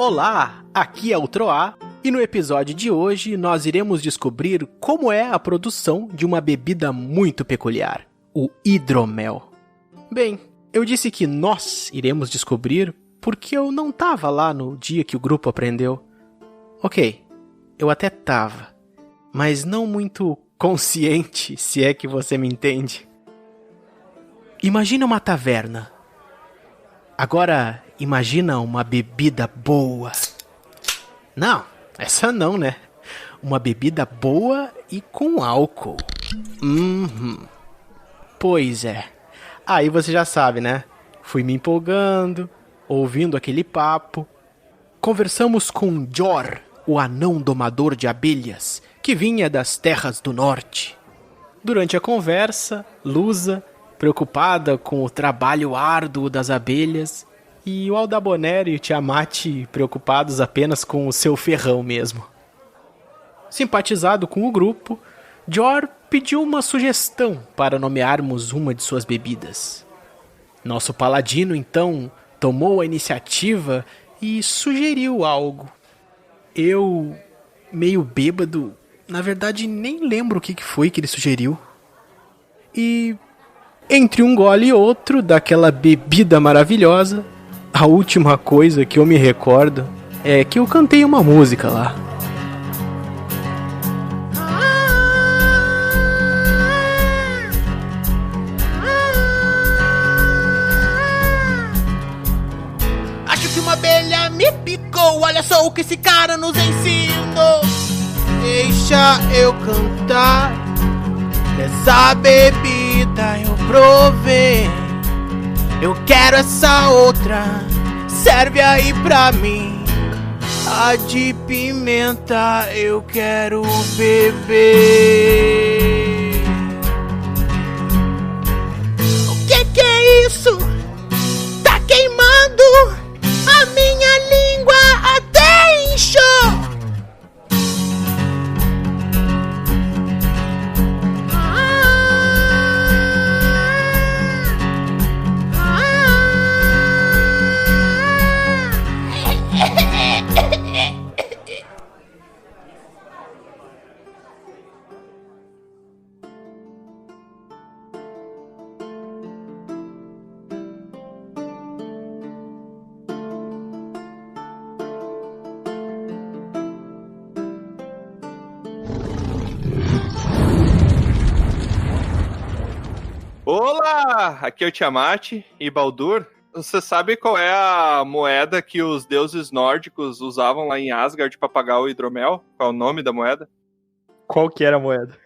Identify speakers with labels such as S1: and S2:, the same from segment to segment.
S1: Olá, aqui é o Troá e no episódio de hoje nós iremos descobrir como é a produção de uma bebida muito peculiar, o hidromel. Bem, eu disse que nós iremos descobrir porque eu não tava lá no dia que o grupo aprendeu. Ok, eu até tava, mas não muito consciente, se é que você me entende. Imagina uma taverna. Agora, imagina uma bebida boa. Não, essa não, né? Uma bebida boa e com álcool. Pois é. Aí você já sabe, né? Fui me empolgando, ouvindo aquele papo. Conversamos com Jor, o anão domador de abelhas, que vinha das terras do norte. Durante a conversa, Lusa, preocupada com o trabalho árduo das abelhas, e o Aldabonero e o Tiamat preocupados apenas com o seu ferrão mesmo. Simpatizado com o grupo, Jor pediu uma sugestão para nomearmos uma de suas bebidas. Nosso paladino, então, tomou a iniciativa e sugeriu algo. Eu, meio bêbado, na verdade nem lembro o que foi que ele sugeriu. E, entre um gole e outro daquela bebida maravilhosa, a última coisa que eu me recordo é que eu cantei uma música lá. Acho que uma abelha me picou, olha só o que esse cara nos ensinou. Deixa eu cantar, dessa bebida eu provei. Eu quero essa outra, serve aí pra mim. A de pimenta eu quero beber. O que é isso? Tá queimando a minha língua até inchou.
S2: Olá, aqui é o Tiamat e Baldur. Você sabe qual é a moeda que os deuses nórdicos usavam lá em Asgard para pagar o hidromel? Qual é o nome da moeda?
S3: Qual que era a moeda?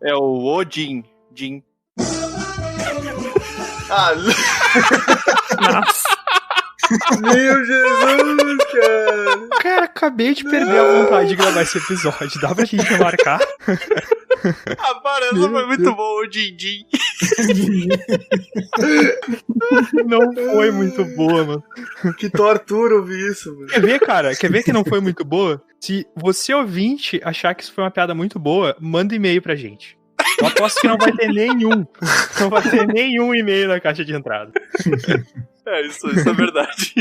S2: É o Odin.
S3: Nossa.
S4: Meu Jesus, cara.
S3: Cara, acabei de perder a vontade de gravar esse episódio. Dá pra gente marcar?
S2: A parada foi muito boa, o Din.
S3: Não foi muito boa, mano.
S4: Que tortura ouvir isso, mano.
S3: Quer ver, cara? Quer ver que não foi muito boa? Se você, ouvinte, achar que isso foi uma piada muito boa, manda e-mail pra gente. Eu aposto que não vai ter nenhum. Não vai ter nenhum e-mail na caixa de entrada.
S2: É, isso é verdade.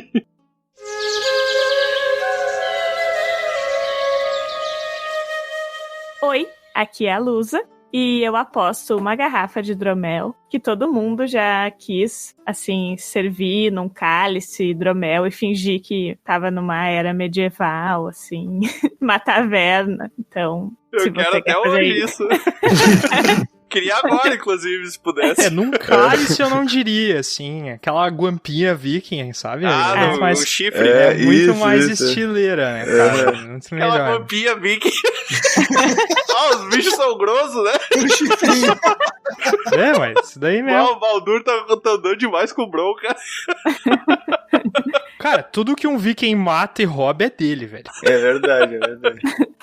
S5: Oi, aqui é a Lusa e eu aposto uma garrafa de hidromel que todo mundo já quis, assim, servir num cálice hidromel e fingir que tava numa era medieval, assim, uma taverna. Então, se
S2: eu
S5: você
S2: quero
S5: quer
S2: até
S5: fazer
S2: hoje
S5: isso.
S2: Queria agora, inclusive, se pudesse.
S3: Num cálice eu não diria, assim, aquela guampinha viking, sabe?
S2: O chifre.
S3: É muito
S4: isso,
S3: mais
S4: isso.
S3: estileira, né, cara? Muito
S2: Aquela
S3: melhor.
S2: vampinha viking. Os bichos são grossos, né?
S3: É, mas isso daí mesmo.
S2: O Baldur tá andando demais com o Bron, cara.
S3: Cara, tudo que um viking mata e rouba é dele, velho.
S4: É verdade.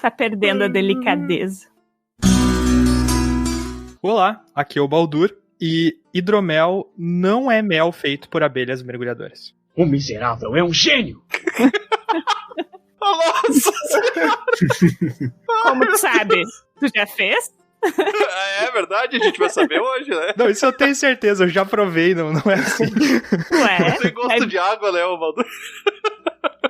S5: Tá perdendo a delicadeza.
S3: Olá, aqui é o Baldur e hidromel não é mel feito por abelhas mergulhadoras.
S6: O miserável é um gênio!
S2: Nossa senhora!
S5: Como tu sabe? Tu já fez?
S2: É verdade, a gente vai saber hoje, né?
S3: Não, isso eu tenho certeza, eu já provei, não é assim.
S5: Ué?
S2: Não tem gosto de água, né, o Baldur?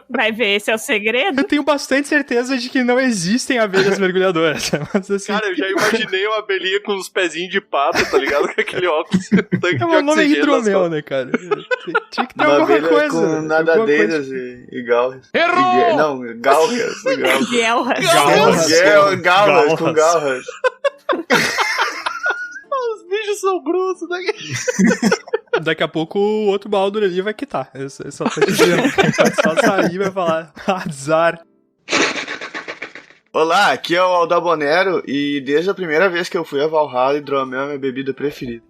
S5: Vai ver, esse é o segredo?
S3: Eu tenho bastante certeza de que não existem abelhas mergulhadoras. Mas assim,
S2: Cara, eu já imaginei uma abelhinha com os pezinhos de pato, tá ligado? Com aquele óculos, tanque de
S3: o nome é
S2: oxigênio nas
S3: hidromel, né, cara? Tinha que ter
S4: Uma
S3: alguma
S4: abelha
S3: coisa.
S4: com
S3: alguma
S4: nadadeiras e galras.
S6: Errou!
S4: Não, galras.
S5: Guelras.
S4: Galras, com galras.
S2: Os bichos são grossos, né?
S3: Daqui a pouco o outro Baldur ali vai quitar. Eu só tô dizendo. Vai só sair e vai falar azar.
S4: Olá, aqui é o Aldabonero e desde a primeira vez que eu fui a Valhalla, hidromel é minha bebida preferida.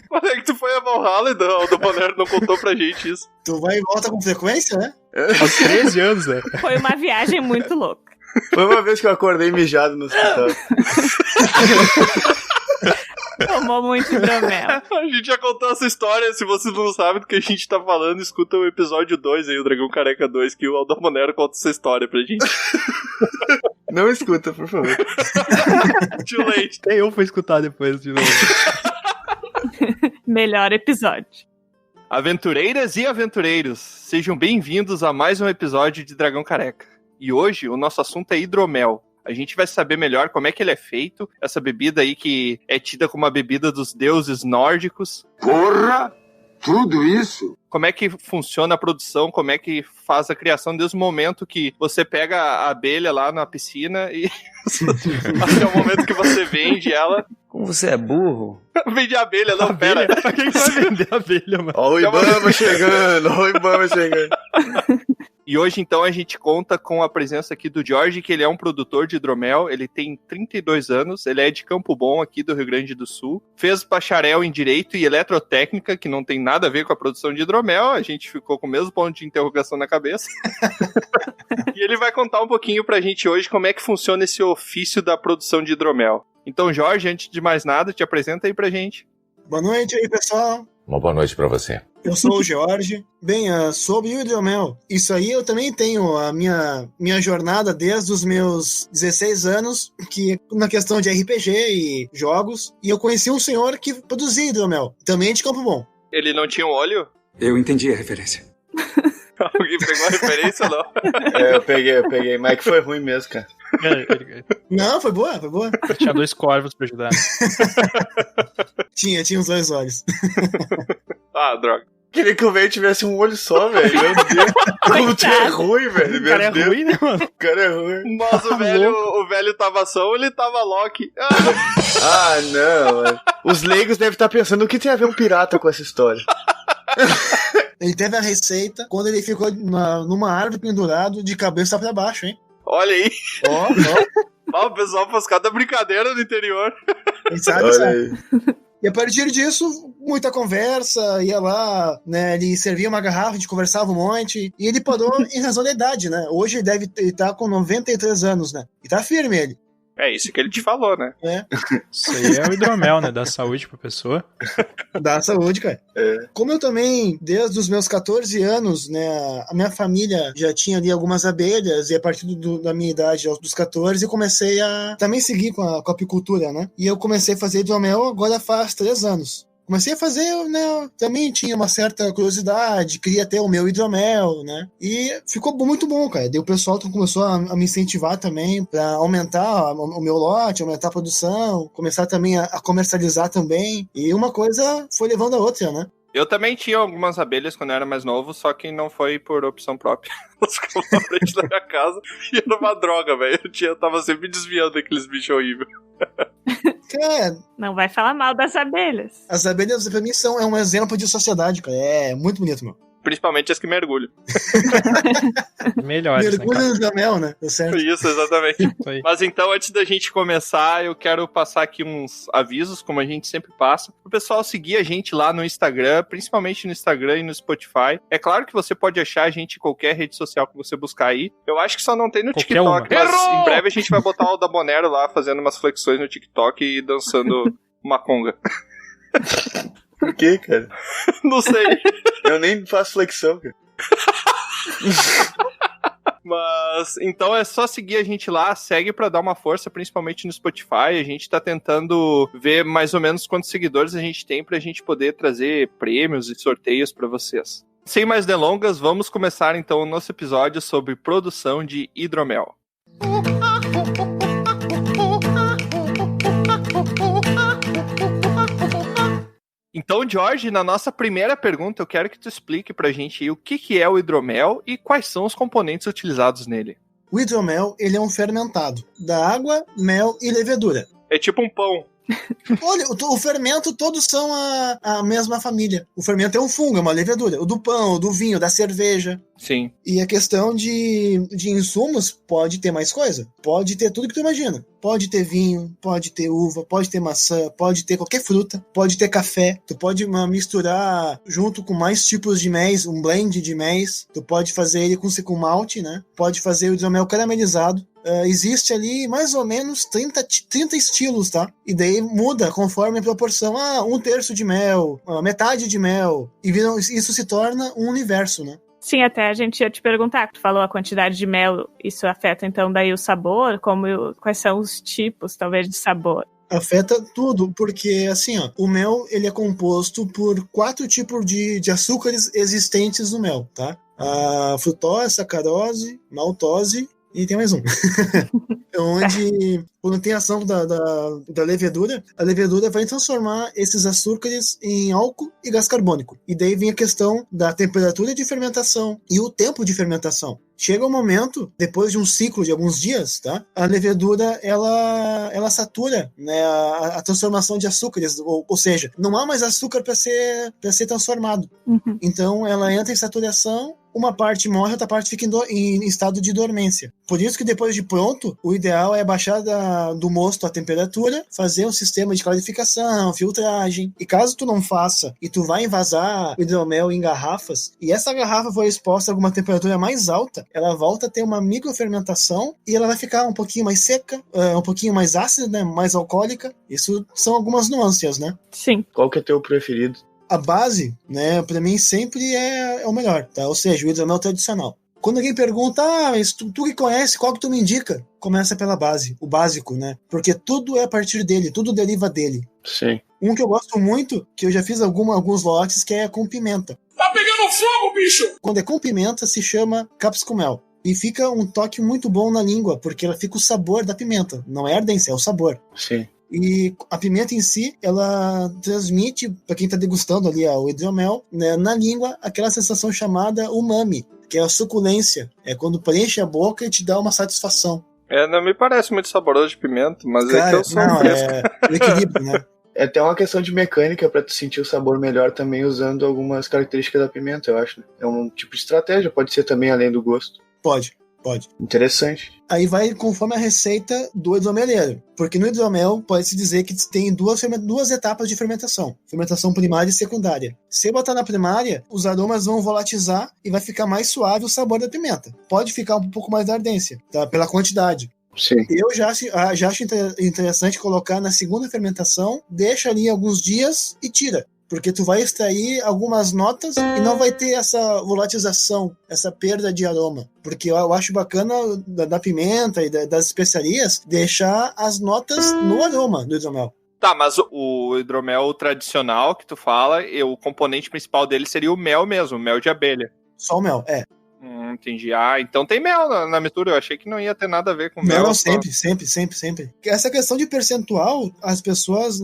S2: Quando é que tu foi a Valhalla, o Bonero não contou pra gente isso?
S7: Tu vai e volta com frequência, né?
S3: Aos 13 anos, né?
S5: Foi uma viagem muito louca.
S4: Foi uma vez que eu acordei mijado no hospital.
S5: Tomou muito hidromel.
S2: A gente já contou essa história, se vocês não sabem do que a gente tá falando, escuta o episódio 2 aí, o Dragão Careca 2, que o Aldabonero conta essa história pra gente.
S4: Não escuta, por favor.
S2: Too late.
S3: Até eu fui escutar depois de novo.
S5: Melhor episódio.
S2: Aventureiras e aventureiros, sejam bem-vindos a mais um episódio de Dragão Careca. E hoje o nosso assunto é hidromel. A gente vai saber melhor como é que ele é feito, essa bebida aí que é tida como a bebida dos deuses nórdicos.
S6: Porra! Tudo isso?
S2: Como é que funciona a produção, como é que faz a criação desde o momento que você pega a abelha lá na piscina e até o momento que você vende ela.
S8: Como você é burro?
S2: Vende a abelha, não, pera.
S3: Pra quem vai vender abelha, mano?
S4: Ó o Ibama chegando, ó o Ibama chegando.
S2: E hoje, então, a gente conta com a presença aqui do Jorge, que ele é um produtor de hidromel, ele tem 32 anos, ele é de Campo Bom, aqui do Rio Grande do Sul, fez bacharel em Direito e Eletrotécnica, que não tem nada a ver com a produção de hidromel, a gente ficou com o mesmo ponto de interrogação na cabeça. E ele vai contar um pouquinho pra gente hoje como é que funciona esse ofício da produção de hidromel. Então, Jorge, antes de mais nada, te apresenta aí pra gente.
S7: Boa noite aí, pessoal.
S8: Uma boa noite pra você.
S7: Eu sou o Jorge. Bem, sobre o hidromel, isso aí eu também tenho a minha jornada desde os meus 16 anos, que na questão de RPG e jogos, e eu conheci um senhor que produzia hidromel, também de Campo Bom.
S2: Ele não tinha um óleo?
S6: Eu entendi a referência.
S2: Alguém pegou a referência ou não?
S4: É, eu peguei, mas que foi ruim mesmo, cara.
S7: Não, foi boa.
S3: Eu tinha 2 corvos pra ajudar.
S7: Tinha os 2 olhos.
S2: Ah, droga.
S4: Queria que o velho tivesse um olho só, velho. Meu Deus. Como tu é ruim, velho.
S3: O cara é ruim, né, mano?
S4: O cara é ruim.
S2: Mas o velho tava só ou ele tava Loki?
S4: Ah, não, mano. Os leigos devem estar pensando o que tem a ver um pirata com essa história.
S7: Ele teve a receita quando ele ficou numa árvore pendurado de cabeça pra baixo, hein?
S2: Olha aí.
S7: Ó.
S2: O pessoal faz cada brincadeira no interior.
S7: Quem sabe,
S4: Olha
S7: sabe.
S4: aí.
S7: E a partir disso, muita conversa, ia lá, né, ele servia uma garrafa, a gente conversava um monte, e ele parou em razão da idade, né? Hoje ele deve estar com 93 anos, né? E tá firme ele.
S2: É isso que ele te falou, né?
S3: Isso aí é o hidromel, né? Dá saúde pra pessoa.
S7: Dá saúde, cara.
S4: É.
S7: Como eu também, desde os meus 14 anos, né, a minha família já tinha ali algumas abelhas, e a partir da minha idade, dos 14, eu comecei a também seguir com a apicultura, né? E eu comecei a fazer hidromel agora faz 3 anos. Comecei a fazer, né, também tinha uma certa curiosidade, queria ter o meu hidromel, né, e ficou muito bom, cara. Daí o pessoal começou a me incentivar também para aumentar o meu lote, aumentar a produção, começar também a comercializar também, e uma coisa foi levando a outra, né.
S2: Eu também tinha algumas abelhas quando eu era mais novo, só que não foi por opção própria. Elas ficavam na frente da minha casa e era uma droga, velho. Eu tava sempre desviando daqueles bichos horríveis.
S7: Cara,
S5: Não vai falar mal das abelhas.
S7: as abelhas pra mim é um exemplo de sociedade, cara. É muito bonito, meu.
S2: Principalmente as que mergulham.
S3: Melhores, né,
S7: Mergulho
S3: cara?
S7: no hidromel, né? Tá certo.
S2: Isso, exatamente.
S3: Isso aí.
S2: Mas então, antes da gente começar, eu quero passar aqui uns avisos, como a gente sempre passa, pro pessoal seguir a gente lá no Instagram, principalmente no Instagram e no Spotify. É claro que você pode achar a gente em qualquer rede social que você buscar aí. Eu acho que só não tem no
S3: Qualquer
S2: TikTok,
S3: uma.
S2: mas
S6: Errou!
S2: em breve a gente vai botar o da Bonero lá, fazendo umas flexões no TikTok e dançando uma conga.
S4: Por quê, cara?
S2: Não sei.
S4: Eu nem faço flexão, cara.
S2: Mas, então é só seguir a gente lá, segue pra dar uma força, principalmente no Spotify. A gente tá tentando ver mais ou menos quantos seguidores a gente tem pra gente poder trazer prêmios e sorteios pra vocês. Sem mais delongas, vamos começar então o nosso episódio sobre produção de hidromel. Então, Jorge, na nossa primeira pergunta, eu quero que tu explique pra gente aí o que é o hidromel e quais são os componentes utilizados nele.
S7: O hidromel, ele é um fermentado da água, mel e levedura.
S2: É tipo um pão.
S7: Olha, o fermento todos são a mesma família. O fermento é um fungo, é uma levedura. O do pão, o do vinho, da cerveja.
S2: Sim.
S7: E a questão de insumos pode ter mais coisa. Pode ter tudo que tu imagina. Pode ter vinho, pode ter uva, pode ter maçã, pode ter qualquer fruta, pode ter café. Tu pode misturar junto com mais tipos de méis, um blend de méis. Tu pode fazer ele com malte, né? Pode fazer o hidromel caramelizado. Existe ali mais ou menos 30 estilos, tá? E daí muda conforme a proporção. 1/3 de mel, metade de mel. E isso se torna um universo, né?
S5: Sim, até a gente ia te perguntar, tu falou a quantidade de mel, isso afeta então daí o sabor? Quais são os tipos, talvez, de sabor?
S7: Afeta tudo, porque assim, ó, o mel ele é composto por 4 tipos de açúcares existentes no mel, tá? A frutose, sacarose, maltose e tem mais um. Onde, quando tem a ação da levedura, a levedura vai transformar esses açúcares em álcool e gás carbônico. E daí vem a questão da temperatura de fermentação e o tempo de fermentação. Chega um momento, depois de um ciclo de alguns dias, tá? A levedura, ela satura, né, a transformação de açúcares, ou seja, não há mais açúcar para ser transformado.
S5: Uhum.
S7: Então, ela entra em saturação, uma parte morre, outra parte fica em estado de dormência. Por isso que depois de pronto, o ideal é baixar do mosto a temperatura, fazer um sistema de clarificação, filtragem. E caso tu não faça, e tu vai envasar o hidromel em garrafas, e essa garrafa for exposta a alguma temperatura mais alta, ela volta a ter uma microfermentação e ela vai ficar um pouquinho mais seca, um pouquinho mais ácida, né, mais alcoólica. Isso são algumas nuances, né?
S5: Sim.
S4: Qual que é teu preferido?
S7: A base, né, pra mim sempre é o melhor, tá? Ou seja, o hidromel tradicional. Quando alguém pergunta, mas tu que conhece, qual que tu me indica? Começa pela base, o básico, né? Porque tudo é a partir dele, tudo deriva dele.
S4: Sim.
S7: Um que eu gosto muito, que eu já fiz alguns lotes, que é com pimenta.
S6: Tá pegando fogo, bicho!
S7: Quando é com pimenta, se chama capsicum mel. E fica um toque muito bom na língua, porque ela fica o sabor da pimenta. Não é ardência, é o sabor.
S4: Sim.
S7: E a pimenta em si, ela transmite, para quem está degustando ali o hidromel, né, na língua, aquela sensação chamada umami, que é a suculência. É quando preenche a boca e te dá uma satisfação.
S2: Não me parece muito saboroso de pimenta, mas
S7: Cara,
S2: é que eu sou um fresco.
S7: o equilíbrio, né?
S4: É até uma questão de mecânica pra tu sentir o sabor melhor também usando algumas características da pimenta, eu acho. Né? É um tipo de estratégia, pode ser também além do gosto.
S7: Pode.
S4: Interessante.
S7: Aí vai conforme a receita do hidromeleiro. Porque no hidromel pode-se dizer que tem duas etapas de fermentação. Fermentação primária e secundária. Se botar na primária, os aromas vão volatizar e vai ficar mais suave o sabor da pimenta. Pode ficar um pouco mais da ardência, tá? Pela quantidade.
S4: Sim.
S7: Eu já acho interessante colocar na segunda fermentação, deixa ali alguns dias e tira. Porque tu vai extrair algumas notas e não vai ter essa volatilização, essa perda de aroma. Porque eu acho bacana da pimenta e das especiarias deixar as notas no aroma do hidromel.
S2: Tá, mas o hidromel tradicional que tu fala, o componente principal dele seria o mel mesmo, o mel de abelha.
S7: Só o mel,
S2: Entendi. Então tem mel na mistura. Eu achei que não ia ter nada a ver com mel.
S7: Não, sempre. Essa questão de percentual, as pessoas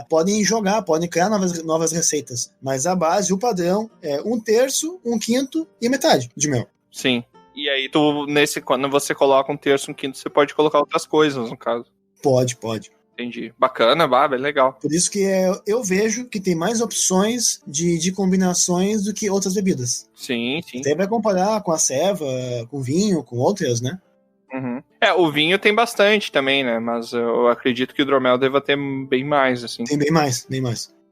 S7: podem jogar, podem criar novas receitas. Mas a base, o padrão, é 1/3, 1/5 e metade de mel.
S2: Sim. E aí quando você coloca 1/3, 1/5, você pode colocar outras coisas, no caso.
S7: Pode.
S2: Entendi. Bacana, bem legal.
S7: Por isso que eu vejo que tem mais opções de combinações do que outras bebidas.
S2: Sim.
S7: Até vai comparar com a ceva, com vinho, com outras, né?
S2: Uhum. O vinho tem bastante também, né? Mas eu acredito que o hidromel deva ter bem mais, assim.
S7: Tem bem mais.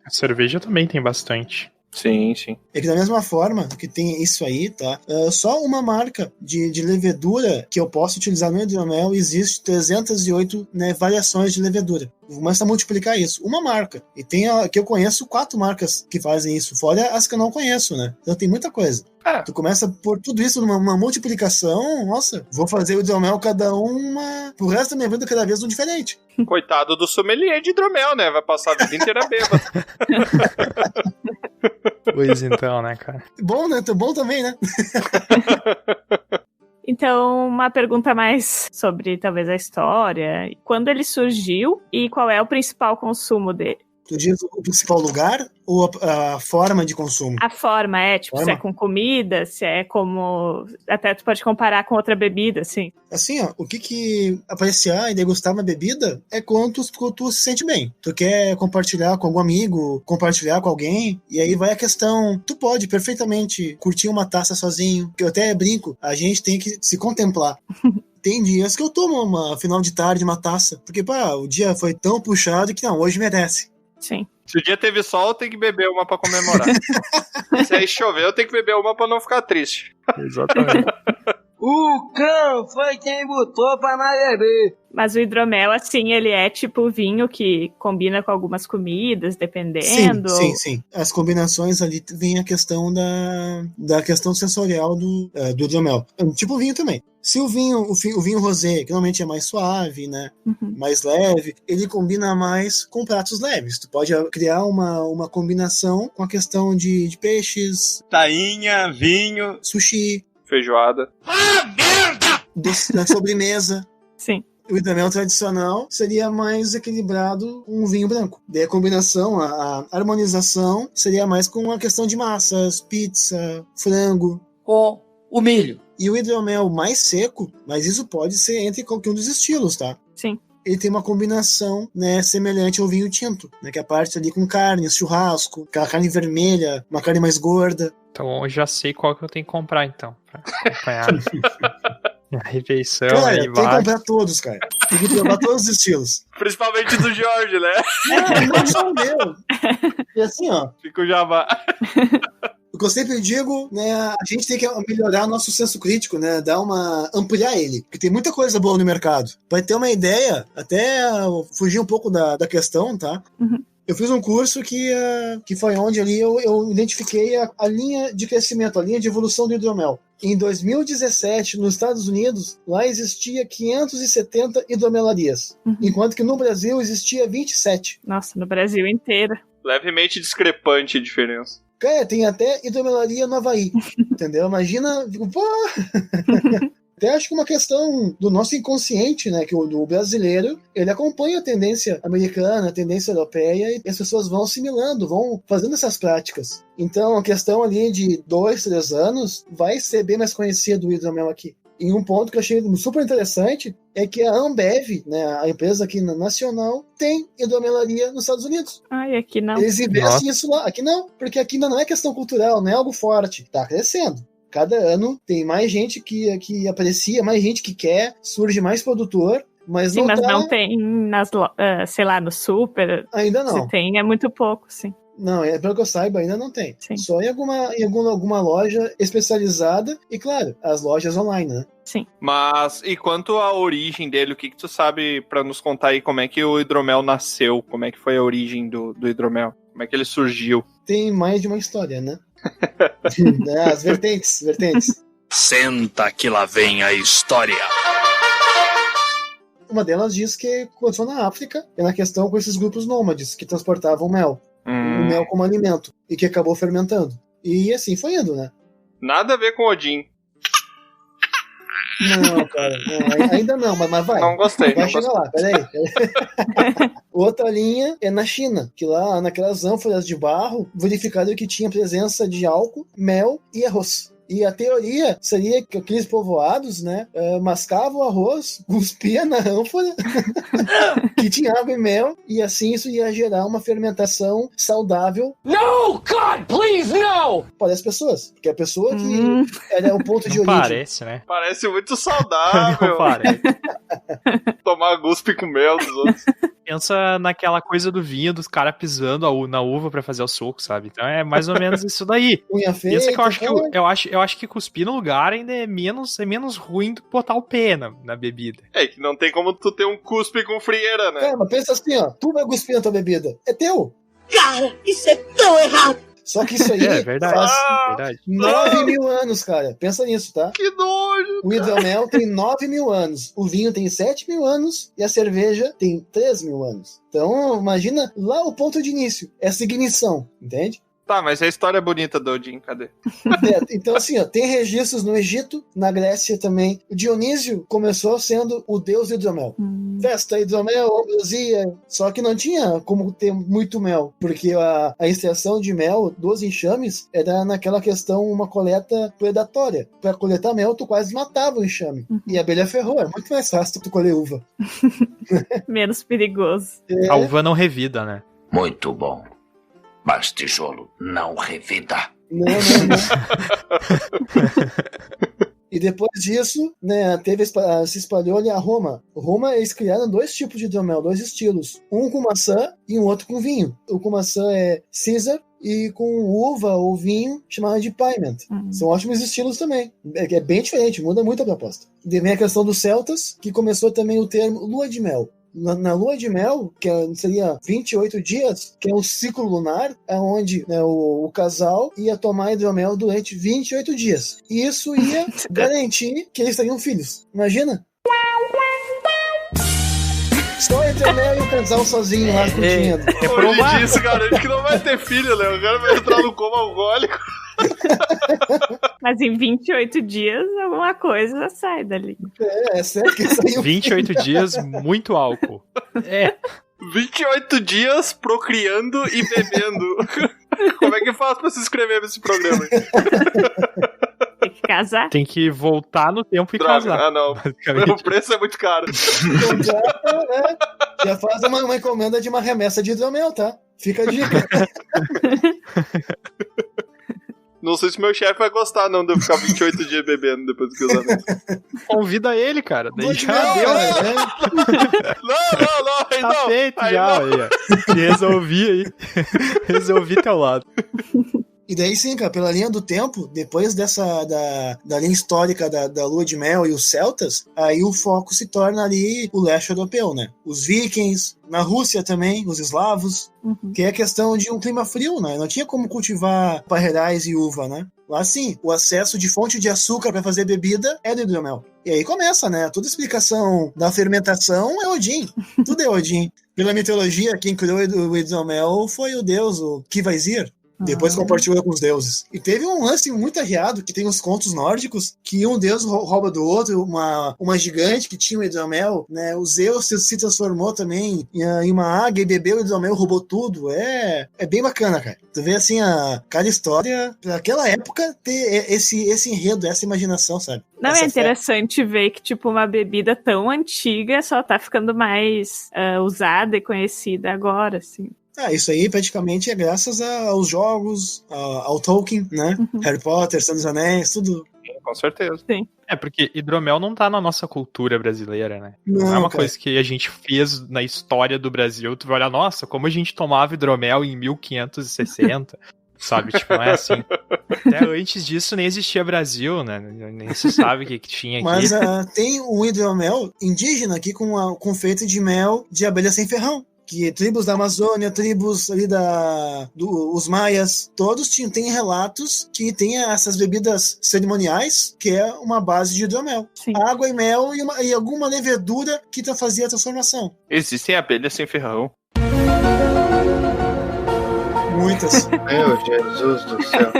S3: A cerveja também tem bastante.
S2: Sim.
S7: É que da mesma forma que tem isso aí, tá? Só uma marca de levedura que eu posso utilizar no hidromel, existe 308 variações de levedura. Começa a multiplicar isso. Uma marca. E tem que eu conheço 4 marcas que fazem isso, fora as que eu não conheço, né? Então tem muita coisa. Tu começa por tudo isso numa multiplicação, nossa, vou fazer o hidromel cada uma, pro resto da minha vida cada vez um diferente.
S2: Coitado do sommelier de hidromel, né? Vai passar a vida inteira bêbado.
S3: Pois então, né, cara?
S7: Bom, né? Bom também, né?
S5: Então, uma pergunta mais sobre, talvez, a história. Quando ele surgiu e qual é o principal consumo dele?
S7: Tu diz o principal lugar ou a forma de consumo?
S5: A forma, se é com comida, se é como... Até tu pode comparar com outra bebida, assim.
S7: Assim, ó, o que apreciar e degustar uma bebida é quando tu se sente bem. Tu quer compartilhar com algum amigo, compartilhar com alguém, e aí vai a questão, tu pode perfeitamente curtir uma taça sozinho, que eu até brinco, a gente tem que se contemplar. Tem dias que eu tomo uma final de tarde, uma taça, porque, o dia foi tão puxado que não, hoje merece.
S5: Sim.
S2: Se o dia teve sol, tem que beber uma pra comemorar. Se aí choveu, tem que beber uma pra não ficar triste.
S3: Exatamente.
S9: O cão foi quem botou pra nós beber.
S5: Mas o hidromel, assim, ele é tipo vinho que combina com algumas comidas, dependendo.
S7: Sim. As combinações ali vem a questão da questão sensorial do hidromel. Tipo vinho também. Se o vinho rosé, que normalmente é mais suave, né? Mais leve, ele combina mais com pratos leves. Tu pode criar uma combinação com a questão de peixes,
S9: Tainha, vinho,
S7: sushi,
S2: Feijoada.
S7: Da sobremesa.
S5: Sim.
S7: O hidromel tradicional seria mais equilibrado com um vinho branco. Daí a combinação, a harmonização seria mais com a questão de massas, pizza, frango.
S9: com o milho.
S7: E o hidromel mais seco, mas isso pode ser entre qualquer um dos estilos, tá?
S5: Sim.
S7: Ele tem uma combinação, né, semelhante ao vinho tinto, né, que é a parte ali com carne, churrasco, aquela carne vermelha, uma carne mais gorda.
S3: Então eu já sei qual que eu tenho que comprar, então, pra acompanhar a refeição.
S7: Cara,
S3: aí
S7: tem que comprar todos, cara. Tem que provar todos os estilos.
S2: Principalmente do Jorge, né?
S7: Não só o meu. E assim, ó.
S2: Fica o jabá.
S7: O que eu sempre digo, né, a gente tem que melhorar nosso senso crítico, né, ampliar ele, porque tem muita coisa boa no mercado. Pra ter uma ideia, até fugir um pouco da questão, tá? Eu fiz um curso que foi onde ali eu identifiquei a linha de crescimento, a linha de evolução do hidromel. Em 2017, nos Estados Unidos, lá existia 570 hidromelarias, enquanto que no Brasil existia 27.
S5: Nossa, no Brasil inteiro.
S2: Levemente discrepante a diferença.
S7: Cara, tem até hidromelaria no Havaí, entendeu? Imagina, pô... Até acho que uma questão do nosso inconsciente, né, que o brasileiro, ele acompanha a tendência americana, a tendência europeia, e as pessoas vão assimilando, vão fazendo essas práticas. Então, a questão ali de 2, 3 anos, vai ser bem mais conhecido o hidromel aqui. E um ponto que eu achei super interessante é que a Ambev, né, a empresa aqui nacional, tem hidromelaria nos Estados Unidos.
S5: Ai, aqui não.
S7: Eles investem isso lá. Aqui não, porque aqui ainda não é questão cultural, não é algo forte. Tá crescendo. Cada ano tem mais gente que aprecia, mais gente que quer, surge mais produtor, mas
S5: sim,
S7: não
S5: mas
S7: tá...
S5: não tem sei lá, no super.
S7: Ainda não.
S5: Se tem, é muito pouco, sim.
S7: Não, pelo que eu saiba, ainda não tem.
S5: Sim.
S7: Só em alguma loja especializada e, claro, as lojas online, né?
S5: Sim.
S2: Mas, e quanto à origem dele, o que tu sabe pra nos contar aí como é que o hidromel nasceu? Como é que foi a origem do hidromel? Como é que ele surgiu?
S7: Tem mais de uma história, né? As vertentes.
S6: Senta que lá vem a história.
S7: Uma delas diz que começou na África, é na questão com esses grupos nômades que transportavam mel. O mel como alimento, e que acabou fermentando. E assim foi indo, né?
S2: Nada a ver com Odin.
S7: Não, cara, ainda não, mas vai.
S2: Não gostei.
S7: Vai chegar lá, peraí. Outra linha é na China, que lá naquelas ânforas de barro verificaram que tinha presença de álcool, mel e arroz. E a teoria seria que aqueles povoados, né, mascavam o arroz, cuspia na ânfora, que tinha água e mel, e assim isso ia gerar uma fermentação saudável.
S9: No, God, please, no!
S7: Para as pessoas. Porque a pessoa que era o ponto de
S3: Não
S7: origem.
S3: parece, né?
S2: Parece muito saudável.
S3: Não parece.
S2: Tomar guspe com mel dos outros.
S3: Pensa naquela coisa do vinho, dos caras pisando na uva pra fazer o suco, sabe? Então é mais ou menos isso daí.
S7: Unha feita.
S3: Pensa que eu acho que cuspir no lugar ainda é menos ruim do que botar o pé na bebida.
S2: É que não tem como tu ter um cuspe com frieira, né?
S7: Cara, mas pensa assim, ó. Tu vai cuspir na tua bebida. É teu.
S9: Cara, isso é tão errado.
S7: Só que isso aí
S3: verdade,
S7: faz
S3: verdade.
S7: 9.000 anos, cara. Pensa nisso, tá?
S2: Que nojo!
S7: O hidromel tem 9.000 anos. O vinho tem 7.000 anos. E a cerveja tem 3.000 anos. Então, imagina lá o ponto de início. Essa ignição, entende?
S2: Tá, mas a história é bonita do Odin, cadê?
S7: Então, assim, ó, tem registros no Egito, na Grécia também. O Dionísio começou sendo o deus do hidromel. Festa, hidromel, ambrosia. Só que não tinha como ter muito mel, porque a extração de mel dos enxames era naquela questão uma coleta predatória. Para coletar mel, tu quase matava o enxame. E a abelha ferrou, é muito mais fácil tu colher uva.
S5: Menos perigoso.
S3: A uva não revida, né?
S6: Muito bom. Mas tijolo não revida.
S7: Não. E depois disso, né, se espalhou ali a Roma. Roma, eles criaram 2 tipos de hidromel, 2 estilos. Um com maçã e um outro com vinho. O com maçã é Caesar e com uva ou vinho chamado de Piment. São ótimos estilos também. É bem diferente, muda muito a proposta. E vem a questão dos celtas, que começou também o termo lua de mel. Na lua de mel, que seria 28 dias, que é um ciclo lunar, é onde, né, o casal ia tomar hidromel durante 28 dias. E isso ia garantir que eles teriam filhos. Imagina? Só hidromel e o casal sozinho lá curtindo.
S2: É provável. Isso garante que não vai ter filho, né? O cara vai entrar no coma alcoólico.
S5: Mas em 28 dias, alguma coisa sai dali.
S7: É sério que saiu.
S3: 28 dias, muito álcool.
S2: 28 dias procriando e bebendo. Como é que faz pra se inscrever nesse programa?
S5: Tem que casar?
S3: Tem que voltar no tempo e casar.
S2: Ah, não. O preço é muito caro.
S7: Já faz uma encomenda de uma remessa de hidromel, tá? Fica a dica.
S2: Não sei se meu chefe vai gostar, não, de eu ficar 28 dias bebendo depois do casamento.
S3: Convida ele, cara. Daí já
S7: não,
S3: deu,
S7: né?
S2: Não,
S3: Tá
S2: não.
S3: feito
S2: Aí
S3: já,
S2: não.
S3: aí, ó. Resolvi aí. Resolvi teu lado.
S7: E daí sim, cara, pela linha do tempo, depois da linha histórica da lua de mel e os celtas, aí o foco se torna ali o leste europeu, né? Os vikings, na Rússia também, os eslavos, que é a questão de um clima frio, né? Não tinha como cultivar parreirais e uva, né? Lá sim, o acesso de fonte de açúcar para fazer bebida é do hidromel. E aí começa, né? Toda a explicação da fermentação é Odin. Tudo é Odin. Pela mitologia, quem criou o hidromel foi o deus, o Kvaizir. Depois compartilhou com os deuses. E teve um lance muito arriado, que tem os contos nórdicos, que um deus rouba do outro, uma gigante que tinha o hidromel, né? O Zeus se transformou também em uma águia e bebeu o hidromel, roubou tudo. É bem bacana, cara. Tu vê assim, cada história, naquela época, ter esse enredo, essa imaginação, sabe?
S5: Não, é interessante ver que, tipo, uma bebida tão antiga só tá ficando mais usada e conhecida agora, assim.
S7: Isso aí praticamente é graças aos jogos, ao Tolkien, né? Harry Potter, Senhor dos Anéis, tudo.
S2: Com certeza.
S5: Sim.
S3: É, porque hidromel não tá na nossa cultura brasileira, né? Não é uma coisa que a gente fez na história do Brasil. Tu vai olhar, nossa, como a gente tomava hidromel em 1560, sabe? Tipo, não é assim. Até antes disso nem existia Brasil, né? Nem se sabe o que tinha aqui.
S7: Mas tem um hidromel indígena aqui com feito de mel de abelha sem ferrão. Que tribos da Amazônia, tribos ali os maias, todos têm relatos que tem essas bebidas cerimoniais, que é uma base de hidromel.
S5: Sim.
S7: Água e mel e alguma levedura que fazia a transformação.
S2: Existem abelhas sem ferrão.
S7: Muitas.
S4: Meu Jesus do céu.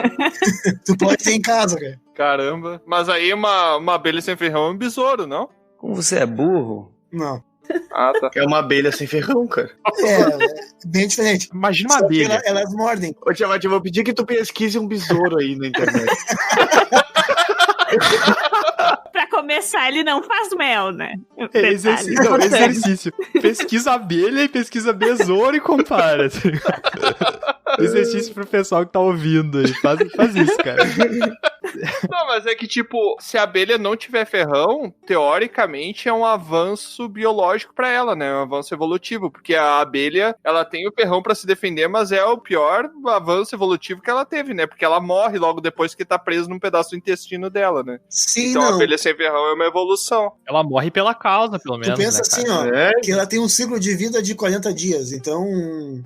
S7: Tu pode ter em casa, cara.
S2: Caramba. Mas aí uma abelha sem ferrão é um besouro, não?
S8: Como você é burro?
S7: Não.
S2: Ah, tá.
S4: É uma abelha sem ferrão, cara.
S7: É bem diferente.
S3: Imagina uma
S7: Só que
S3: abelha.
S7: elas mordem.
S4: Ô, Tiamat, eu vou pedir que tu pesquise um besouro aí na internet.
S5: Pra começar, ele não faz mel, né?
S3: Exercício. Pesquisa abelha e pesquisa besouro e compara. Exercício pro pessoal que tá ouvindo aí. Faz isso, cara.
S2: Não, mas é que, tipo, se a abelha não tiver ferrão, teoricamente é um avanço biológico pra ela, né? Um avanço evolutivo, porque a abelha, ela tem o ferrão pra se defender, mas é o pior avanço evolutivo que ela teve, né? Porque ela morre logo depois que tá presa num pedaço do intestino dela, né?
S7: Sim,
S2: então
S7: não.
S2: a abelha sem ferrão é uma evolução.
S3: Ela morre pela causa, pelo menos.
S7: Tu pensa
S3: né,
S7: assim,
S3: cara?
S7: ó, que ela tem um ciclo de vida de 40 dias. Então,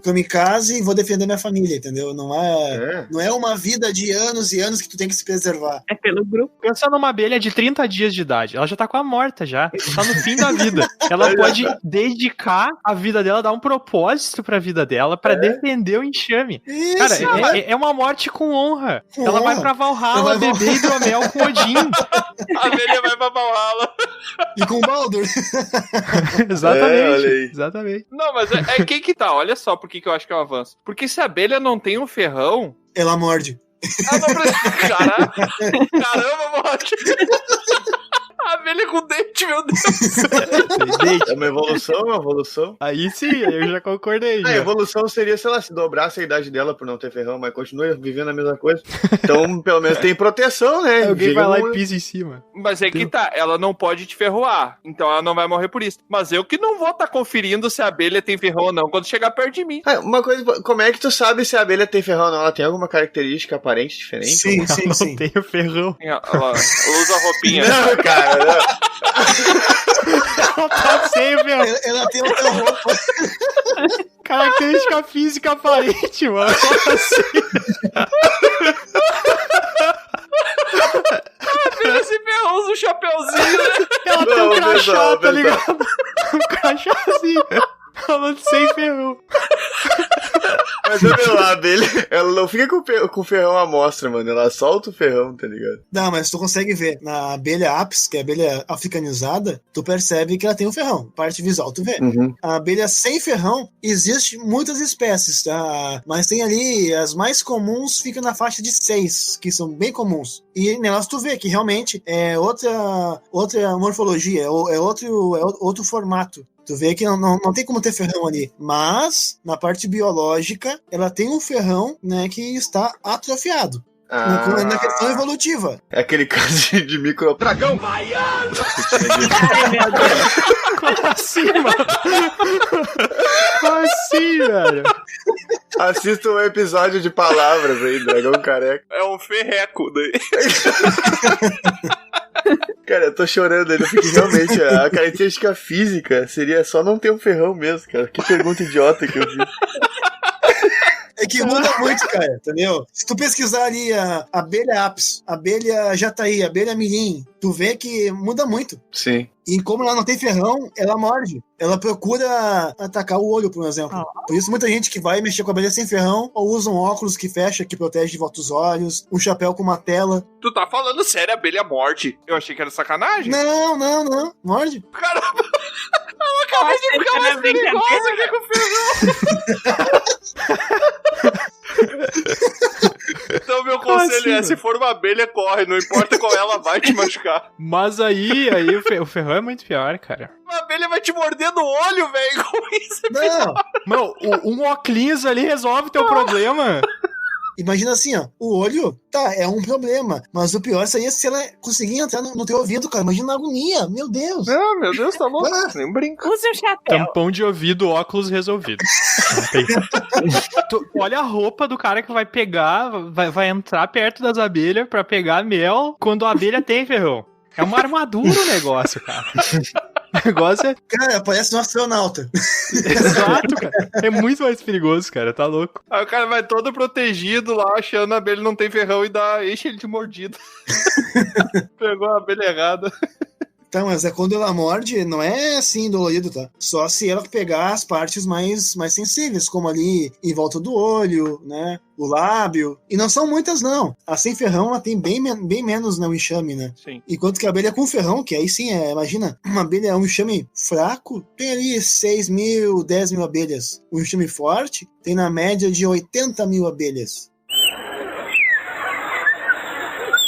S7: kamikaze e vou defender minha família, entendeu? Não é uma vida de anos e anos que tu tem que se preservar.
S5: É pelo grupo.
S3: Pensa numa abelha de 30 dias de idade. Ela já tá quase morta já. Tá no fim da vida. Ela pode dedicar a vida dela, dar um propósito pra vida dela, pra defender o enxame.
S7: Isso,
S3: Cara, é uma morte com honra.
S7: Com
S3: ela
S7: honra.
S3: vai pra Valhalla
S7: Ela vai
S3: beber hidromel com Odin.
S2: A abelha vai pra Valhalla.
S7: E com o Baldur.
S3: Exatamente.
S4: olha aí.
S3: Exatamente.
S2: Não, mas é que tá. Olha só por que eu acho que é um avanço. Porque se a abelha não tem um ferrão...
S7: Ela morde.
S2: Ah, não precisa. Caramba, morte. A abelha com dente, meu Deus.
S4: É uma evolução.
S3: Aí sim, eu já concordei.
S4: A
S3: já.
S4: evolução seria, sei lá, se dobrasse a idade dela por não ter ferrão, mas continua vivendo a mesma coisa. Então, pelo menos tem proteção, né?
S3: Alguém
S4: Chega
S3: vai lá
S4: um-
S3: e pisa em cima.
S2: Mas é que tá, ela não pode te ferroar. Então ela não vai morrer por isso. Mas eu que não vou estar conferindo se a abelha tem ferrão ou não quando chegar perto de mim.
S4: Ah, uma coisa, como é que tu sabe se a abelha tem ferrão ou não? Ela tem alguma característica aparente diferente?
S7: Sim,
S3: Ela não
S7: sim.
S3: tem o ferrão.
S2: Ela usa roupinha.
S4: Não, cara, não.
S3: Ela tá sem o ferrão.
S7: Ela tem outra roupa.
S3: Característica física aparente, mano. Como assim?
S2: Esse ferrão usa um chapeuzinho, né?
S3: Ela tem
S4: Não,
S3: um crachá,
S4: pessoal,
S3: tá
S4: pessoal.
S3: ligado? Um crachazinho. Falando sem ferrão.
S4: Mas olha lá, a abelha, ela não fica com o ferrão à mostra, mano. Ela solta o ferrão, tá ligado?
S7: Não, mas tu consegue ver. Na abelha apis, que é a abelha africanizada, tu percebe que ela tem um ferrão. Parte visual, tu vê. A abelha sem ferrão, existe muitas espécies, tá? Mas tem ali, as mais comuns ficam na faixa de 6, que são bem comuns. E nelas tu vê que realmente é outra morfologia, é outro formato. Tu vê que não tem como ter ferrão ali. Mas, na parte biológica, ela tem um ferrão, né, que está atrofiado. Na questão evolutiva.
S4: É aquele caso de micro... Dragão baiano!
S5: Ai, meu Deus.
S3: Como assim, mano? Como assim, velho?
S4: Assista um episódio de palavras aí, Dragão Careca.
S2: É um ferreco daí.
S4: Cara, eu tô chorando ainda, porque realmente a característica física seria só não ter um ferrão mesmo, cara. Que pergunta idiota que eu fiz.
S7: É que muda muito, cara, entendeu? Se tu pesquisar ali a abelha apis, abelha jataí, abelha mirim, tu vê que muda muito.
S4: Sim.
S7: E como ela não tem ferrão, ela morde. Ela procura atacar o olho, por exemplo. Por isso, muita gente que vai mexer com a abelha sem ferrão, ou usa um óculos que fecha, que protege de volta os olhos, um chapéu com uma tela.
S2: Tu tá falando sério, a abelha morde. Eu achei que era sacanagem.
S7: Não. Morde.
S2: Caramba. Eu acabei de ficar mais perigosa que com o ferrão. Então meu conselho é, se for uma abelha, corre. Não importa qual ela vai te machucar.
S3: Mas aí o ferrão é muito pior, cara.
S2: Uma abelha vai te morder no olho, velho. Como isso é
S7: Não.
S3: Mano, um óculos ali resolve teu problema.
S7: Imagina assim, ó, o olho, tá, é um problema, mas o pior seria se ela conseguir entrar no teu ouvido, cara. Imagina a agonia, meu Deus.
S2: Não, meu Deus, tá louco.
S7: Ah.
S2: Nem brinca.
S5: Use um chapéu.
S3: Tampão de ouvido, óculos resolvido. Não tem. Olha a roupa do cara que vai pegar, vai entrar perto das abelhas pra pegar mel quando a abelha tem ferrão. É uma armadura o negócio, cara. O negócio é...
S7: Cara, parece um astronauta.
S3: Exato, cara. É muito mais perigoso, cara. Tá louco.
S2: Aí o cara vai todo protegido lá, achando a abelha não tem ferrão e enche ele de mordida. Pegou a abelha errada.
S7: Tá, mas é quando ela morde, não é assim dolorido, tá? Só se ela pegar as partes mais sensíveis, como ali em volta do olho, né? O lábio. E não são muitas, não. A sem ferrão, ela tem bem menos, né, o enxame, né?
S2: Sim.
S7: Enquanto que a abelha com ferrão, que aí sim, imagina, uma abelha, um enxame fraco, tem ali 6 mil, 10 mil abelhas. Um enxame forte tem na média de 80 mil abelhas.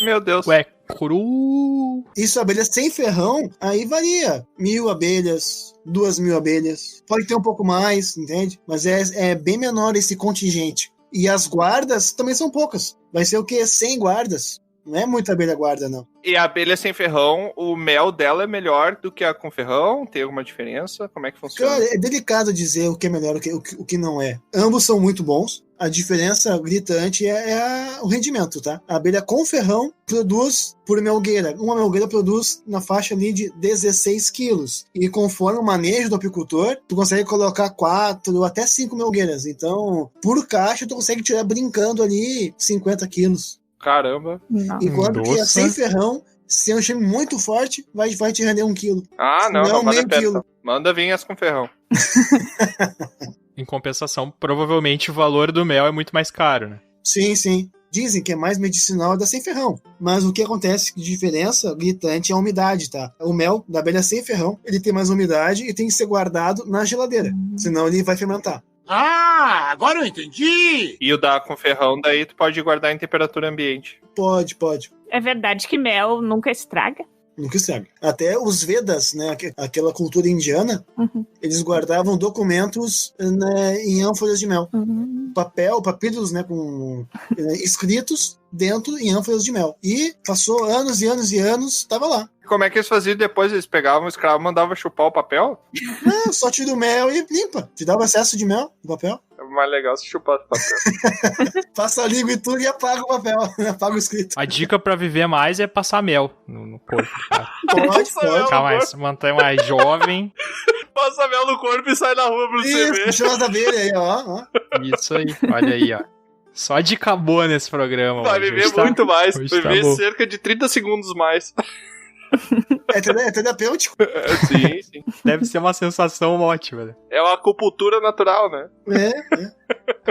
S2: Meu Deus.
S3: Ué, cru.
S7: Isso, abelha sem ferrão, aí varia. 1.000 abelhas, 2.000 abelhas. Pode ter um pouco mais, entende? Mas é bem menor esse contingente. E as guardas também são poucas. Vai ser o quê? 100 guardas. Não é muita abelha guarda, não.
S2: E a abelha sem ferrão, o mel dela é melhor do que a com ferrão? Tem alguma diferença? Como é que funciona?
S7: Cara, é delicado dizer o que é melhor e o que não é. Ambos são muito bons. A diferença gritante o rendimento, tá? A abelha com ferrão produz por melgueira. Uma melgueira produz na faixa ali de 16 quilos. E conforme o manejo do apicultor, tu consegue colocar 4 ou até 5 melgueiras. Então, por caixa, tu consegue tirar brincando ali 50 quilos.
S2: Caramba.
S7: Enquanto que a sem ferrão, se é um enxame muito forte, vai te render 1 quilo.
S2: Ah, não
S7: meio quilo.
S2: Manda vir as com ferrão.
S3: Em compensação, provavelmente o valor do mel é muito mais caro, né?
S7: Sim, sim. Dizem que é mais medicinal da sem ferrão. Mas o que acontece de diferença gritante é a umidade, tá? O mel da abelha sem ferrão, ele tem mais umidade e tem que ser guardado na geladeira. Senão ele vai fermentar.
S10: Ah, agora eu entendi!
S2: E o da com ferrão, daí tu pode guardar em temperatura ambiente.
S7: Pode.
S5: É verdade que mel nunca estraga?
S7: Nunca estraga. Até os Vedas, né, aquela cultura indiana, eles guardavam documentos, né, em ânforas de mel. Papiros, né, com escritos dentro em ânforas de mel. E passou anos e anos e anos, tava lá.
S2: Como é que eles faziam depois? Eles pegavam o escravo e mandavam chupar o papel?
S7: Não, só tira o mel e limpa. Te dava excesso de mel no papel.
S2: É mais legal se chupar o papel.
S7: Passa a língua e tudo e apaga o papel. Apaga o escrito.
S3: A dica pra viver mais é passar mel no corpo. Tá?
S7: Pode.
S3: Ficar mais, manter mais jovem.
S2: Passa mel no corpo e sai na rua pra você ver.
S7: Puxou as abelhas aí, ó.
S3: Isso aí, olha aí, ó. Só dica boa nesse programa.
S2: Vai
S3: hoje.
S2: viver
S3: Hoje tá-
S2: muito mais.
S3: hoje
S2: Vai
S3: tá
S2: viver
S3: bom.
S2: cerca de 30 segundos mais.
S7: É terapêutico.
S2: Sim.
S3: Deve ser uma sensação ótima, né?
S2: É uma acupuntura natural, né?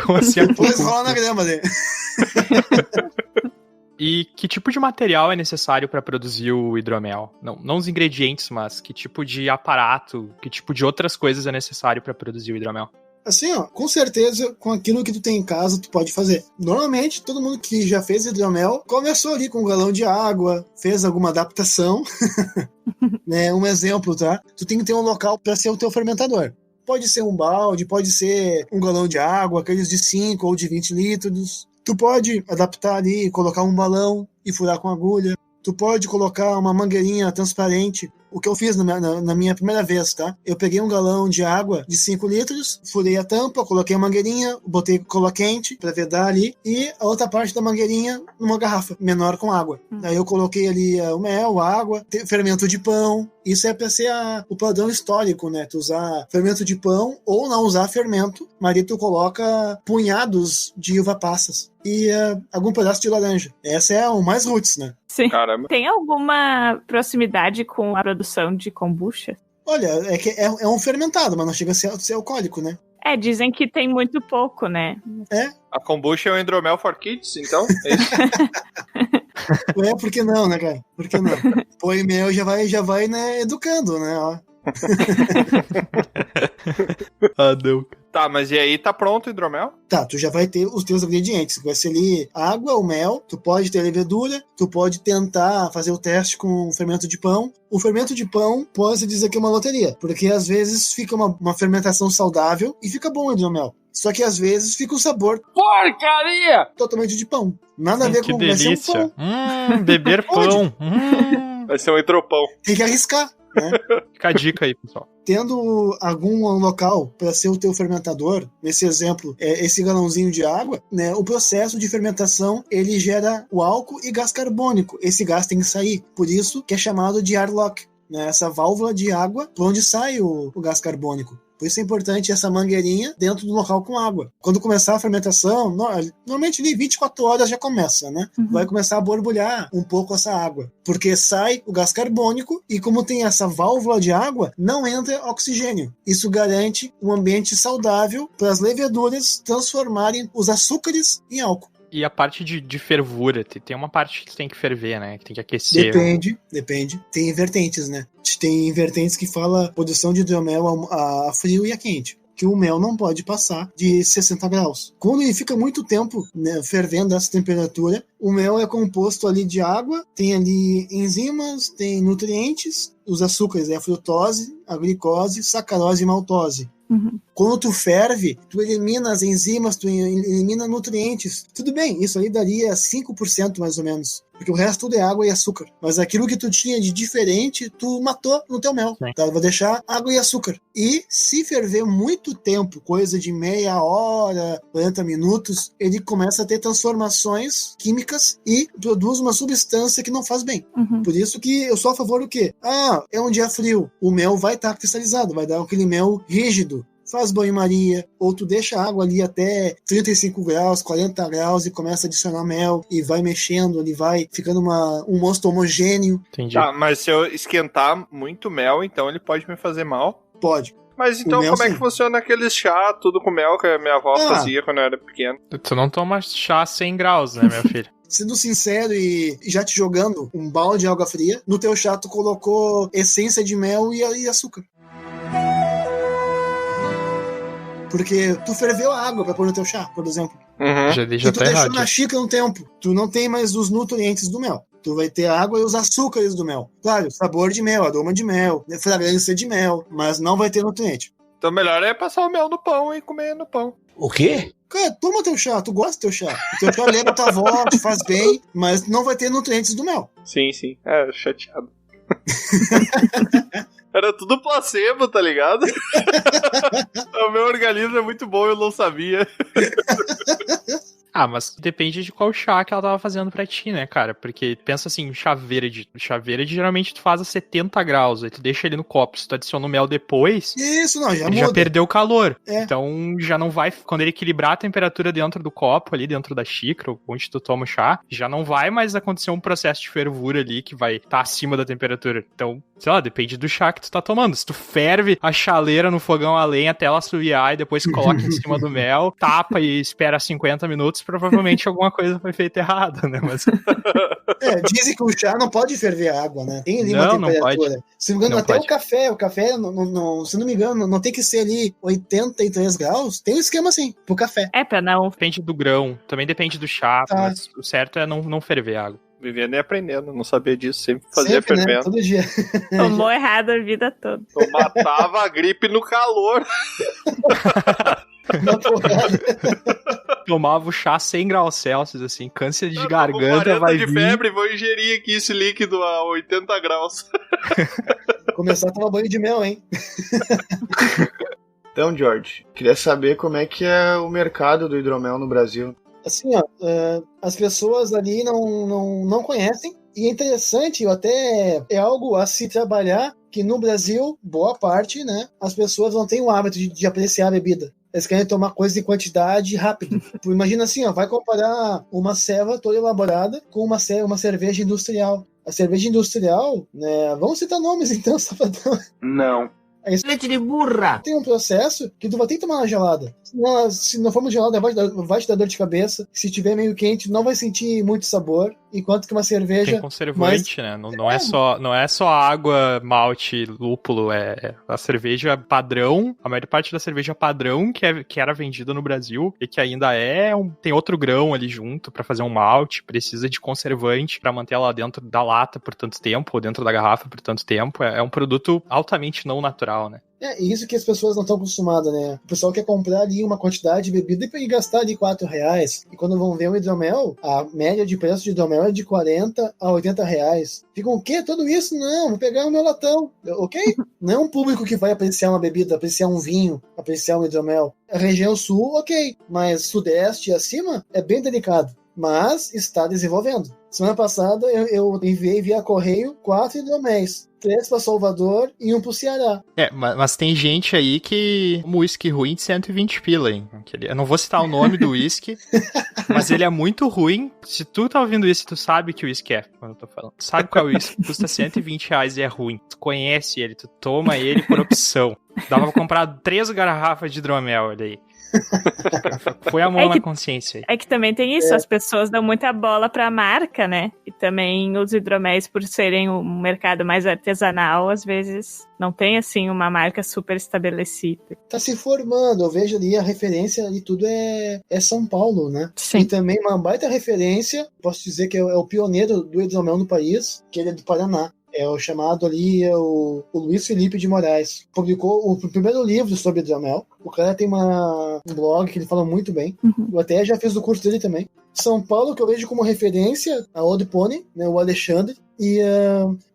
S3: Como assim?
S7: Depois rola na grama dele.
S3: E que tipo de material é necessário para produzir o hidromel? Não os ingredientes, mas que tipo de aparato, que tipo de outras coisas é necessário para produzir o hidromel?
S7: Assim, ó, com certeza, com aquilo que tu tem em casa, tu pode fazer. Normalmente, todo mundo que já fez hidromel começou ali com um galão de água, fez alguma adaptação. Né, um exemplo, tá? Tu tem que ter um local para ser o teu fermentador. Pode ser um balde, pode ser um galão de água, aqueles de 5 ou de 20 litros. Tu pode adaptar ali, colocar um balão e furar com agulha. Tu pode colocar uma mangueirinha transparente. O que eu fiz na minha primeira vez, tá? Eu peguei um galão de água de 5 litros, furei a tampa, coloquei a mangueirinha, botei cola quente pra vedar ali, e a outra parte da mangueirinha numa garrafa menor com água. Daí eu coloquei ali o mel, a água, fermento de pão. Isso é pra ser o padrão histórico, né? Tu usar fermento de pão ou não usar fermento, mas aí tu coloca punhados de uva passas e algum pedaço de laranja. Essa é o mais roots, né?
S5: Sim.
S2: Caramba.
S5: Tem alguma proximidade com a produção de kombucha?
S7: Olha, é um fermentado, mas não chega a ser alcoólico, né?
S5: Dizem que tem muito pouco, né?
S2: A kombucha é o hidromel for kids, então? É isso?
S7: Por que não, né, cara? Por que não? Põe mel já vai, né, educando, né? Ó.
S3: Não.
S2: Tá, mas e aí tá pronto o hidromel?
S7: Tá, tu já vai ter os teus ingredientes. Vai ser ali água, o mel, tu pode ter levedura, tu pode tentar fazer o teste com fermento de pão. O fermento de pão pode dizer que é uma loteria, porque às vezes fica uma fermentação saudável e fica bom o hidromel. Só que às vezes fica o sabor
S10: Porcaria!
S7: totalmente de pão. Nada a ver
S3: Que
S7: com vai ser um
S3: delícia.
S7: pão.
S3: Beber pão.
S2: Vai ser um hidropão.
S7: Tem que arriscar, né?
S3: Fica a dica aí, pessoal.
S7: Tendo algum local para ser o teu fermentador, nesse exemplo, esse galãozinho de água, né, o processo de fermentação, ele gera o álcool e gás carbônico. Esse gás tem que sair, por isso que é chamado de airlock, né, essa válvula de água por onde sai o gás carbônico. Por isso é importante essa mangueirinha dentro do local com água. Quando começar a fermentação, normalmente ali 24 horas já começa, né? Vai começar a borbulhar um pouco essa água. Porque sai o gás carbônico e como tem essa válvula de água, não entra oxigênio. Isso garante um ambiente saudável para as leveduras transformarem os açúcares em álcool.
S3: E a parte de fervura, tem uma parte que tem que ferver, né? Que tem que aquecer.
S7: Depende. Tem vertentes, né? Tem vertentes que fala produção de hidromel a frio e a quente. Que o mel não pode passar de 60 graus. Quando ele fica muito tempo, né, fervendo essa temperatura, o mel é composto ali de água, tem ali enzimas, tem nutrientes, os açúcares, a frutose, a glicose, sacarose e maltose. Quando tu ferve, tu elimina as enzimas, tu elimina nutrientes. Tudo bem, isso aí daria 5% mais ou menos. porque o resto tudo é água e açúcar. Mas aquilo que tu tinha de diferente, tu matou no teu mel. Tá? Vai deixar água e açúcar. E se ferver muito tempo, coisa de meia hora, 40 minutos, ele começa a ter transformações químicas e produz uma substância que não faz bem. Por isso que eu sou a favor do quê? É um dia frio, o mel vai estar cristalizado, vai dar aquele mel rígido. Faz banho-maria, ou tu deixa a água ali até 35 graus, 40 graus e começa a adicionar mel e vai mexendo, ele vai ficando um mosto homogêneo.
S3: Entendi.
S2: Tá, mas se eu esquentar muito mel, então ele pode me fazer mal?
S7: Pode.
S2: Mas então como é que funciona aquele chá, tudo com mel que a minha avó fazia quando eu era pequeno?
S3: Tu não toma chá 100 graus, né, meu filho?
S7: Sendo sincero e já te jogando um balde de água fria, no teu chá tu colocou essência de mel e açúcar. Porque tu ferveu a água pra pôr no teu chá, por exemplo.
S3: Já
S7: e tu
S3: tá
S7: deixou
S3: errado.
S7: na xícara um tempo. Tu não tem mais os nutrientes do mel. Tu vai ter a água e os açúcares do mel. Claro, sabor de mel, aroma de mel, fragrância de mel, mas não vai ter nutriente.
S2: Então melhor é passar o mel no pão e comer no pão.
S8: O quê?
S7: Cara, toma teu chá, tu gosta do teu chá. O teu chá lembra a tua avó, te faz bem, mas não vai ter nutrientes do mel.
S2: Sim. Chateado. Era tudo placebo, tá ligado? O meu organismo é muito bom, eu não sabia.
S3: Mas depende de qual chá que ela tava fazendo pra ti, né, cara? Porque pensa assim, chá verde. Chá verde geralmente tu faz a 70 graus, aí tu deixa ele no copo. Se tu adiciona o mel depois,
S7: isso, não, já
S3: ele
S7: muda.
S3: já perdeu o calor.
S7: É.
S3: Então já não vai, quando ele equilibrar a temperatura dentro do copo, ali dentro da xícara, onde tu toma o chá, já não vai mais acontecer um processo de fervura ali que vai estar acima da temperatura. Então, sei lá, depende do chá que tu tá tomando. Se tu ferve a chaleira no fogão a lenha até ela assoviar e depois coloca em cima do mel, tapa e espera 50 minutos, provavelmente alguma coisa foi feita errada, né? Mas...
S7: dizem que o chá não pode ferver a água, né? Tem ali uma temperatura.
S3: Não pode.
S7: Se não me engano,
S3: Não
S7: até
S3: pode.
S7: o café, se não me engano, não tem que ser ali 83 graus. Tem um esquema assim, pro café.
S5: Pra não...
S3: Depende do grão, também depende do chá,
S7: Tá.
S3: mas o certo é não ferver a água.
S2: Vivendo e aprendendo, não sabia disso, sempre fazia
S7: Sempre,
S2: fervendo.
S7: né? Todo dia.
S5: Tomou errado a vida toda.
S2: Eu matava a gripe no calor.
S3: Tomava o chá 100 graus Celsius, assim, câncer de
S2: Eu tô com
S3: garganta
S2: 40
S3: vai
S2: de
S3: vir.
S2: febre, vou ingerir aqui esse líquido a 80 graus.
S7: Começar a tomar banho de mel, hein?
S4: Então, George, queria saber como é que é o mercado do hidromel no Brasil.
S7: Assim, as pessoas ali não conhecem, e é interessante, até é algo a se trabalhar, que no Brasil, boa parte, né, as pessoas não têm o hábito de apreciar a bebida. Eles querem tomar coisa em quantidade rápido. Imagina assim, vai comparar uma ceva toda elaborada com uma cerveja industrial. A cerveja industrial, né, vamos citar nomes então, só pra dar...
S10: Não.
S7: Leite de burra! Tem um processo que tu vai ter que tomar na gelada. Se não for muito gelada, vai te dar dor de cabeça. Se tiver meio quente, não vai sentir muito sabor. Enquanto que uma cerveja...
S3: Tem conservante, né? Não é só água, malte, lúpulo. É a cerveja padrão, a maior parte da cerveja padrão que era vendida no Brasil e que ainda tem outro grão ali junto pra fazer um malte, precisa de conservante pra manter ela dentro da lata por tanto tempo, ou dentro da garrafa por tanto tempo. É um produto altamente não natural, né?
S7: É isso que as pessoas não estão acostumadas, né? O pessoal quer comprar ali uma quantidade de bebida e gastar ali R$4. E quando vão ver o hidromel, a média de preço de hidromel é de R$40 a R$80. Ficam, o quê? Tudo isso? Não, vou pegar o meu latão. Ok? Não é um público que vai apreciar uma bebida, apreciar um vinho, apreciar um hidromel. A região sul, ok. Mas sudeste e acima é bem delicado. Mas está desenvolvendo. Semana passada eu enviei via correio 4 hidroméis. 3 para Salvador e 1 pro Ceará.
S3: Mas tem gente aí que... Um uísque ruim de 120 pila, hein? Eu não vou citar o nome do uísque, mas ele é muito ruim. Se tu tá ouvindo isso, tu sabe que o uísque é, quando eu tô falando. Tu sabe qual é o uísque que custa R$120 e é ruim. Tu conhece ele, tu toma ele por opção. Dava pra comprar 3 garrafas de hidromel, olha aí. Foi a mão na consciência.
S5: É que também tem isso, as pessoas dão muita bola pra marca, né? E também os hidroméis, por serem um mercado mais artesanal, às vezes não tem, assim, uma marca super estabelecida.
S7: Tá se formando, eu vejo ali a referência de tudo é São Paulo, né?
S5: Sim.
S7: E também uma baita referência, posso dizer que é o pioneiro do hidromel no país, que ele é do Paraná. É o chamado ali, o Luiz Felipe de Moraes. Publicou o primeiro livro sobre hidromel. O cara tem um blog que ele fala muito bem. Eu até já fiz o curso dele também. São Paulo, que eu vejo como referência, a Old Pony, né, o Alexandre. E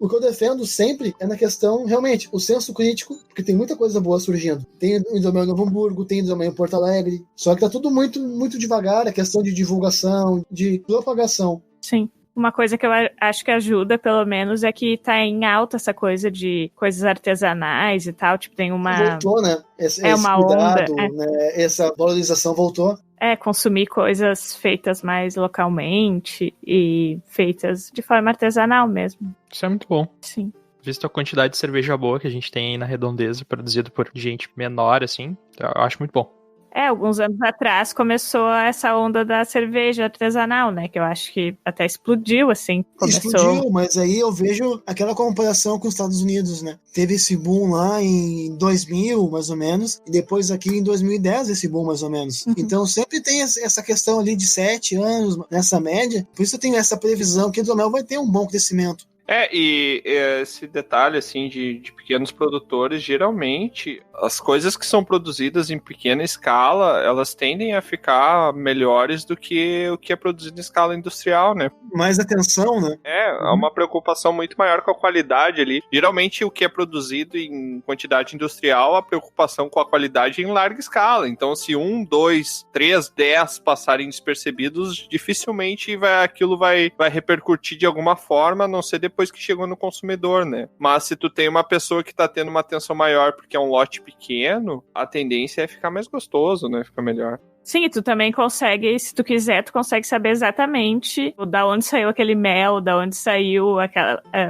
S7: o que eu defendo sempre é na questão, realmente, o senso crítico, porque tem muita coisa boa surgindo. Tem o hidromel em Novo Hamburgo, tem o hidromel em Porto Alegre, só que tá tudo muito, muito devagar, a questão de divulgação, de propagação.
S5: Sim. Uma coisa que eu acho que ajuda, pelo menos, é que tá em alta essa coisa de coisas artesanais e tal. Tipo, tem uma...
S7: Voltou, né? Esse
S5: uma
S7: cuidado,
S5: onda.
S7: né? Essa valorização voltou.
S5: Consumir coisas feitas mais localmente e feitas de forma artesanal mesmo.
S3: Isso é muito bom.
S5: Sim.
S3: Visto a quantidade de cerveja boa que a gente tem aí na Redondeza, produzido por gente menor, assim, eu acho muito bom.
S5: Alguns anos atrás começou essa onda da cerveja artesanal, né? Que eu acho que até explodiu, assim.
S7: Explodiu, mas aí eu vejo aquela comparação com os Estados Unidos, né? Teve esse boom lá em 2000, mais ou menos, e depois aqui em 2010 esse boom, mais ou menos. Uhum. Então sempre tem essa questão ali de 7 anos nessa média, por isso eu tenho essa previsão que o hidromel vai ter um bom crescimento.
S2: E esse detalhe, assim, de pequenos produtores, geralmente, as coisas que são produzidas em pequena escala, elas tendem a ficar melhores do que o que é produzido em escala industrial, né?
S7: Mais atenção, né?
S2: É uma preocupação muito maior com a qualidade ali. Geralmente, o que é produzido em quantidade industrial, a preocupação com a qualidade é em larga escala. Então, se 1, 2, 3, 10 passarem despercebidos, dificilmente aquilo vai repercutir de alguma forma, a não ser depois que chegou no consumidor, né? Mas se tu tem uma pessoa que tá tendo uma atenção maior porque é um lote pequeno, a tendência é ficar mais gostoso, né? Ficar melhor.
S5: Sim, e tu também consegue, se tu quiser, tu consegue saber exatamente da onde saiu aquele mel, da onde saiu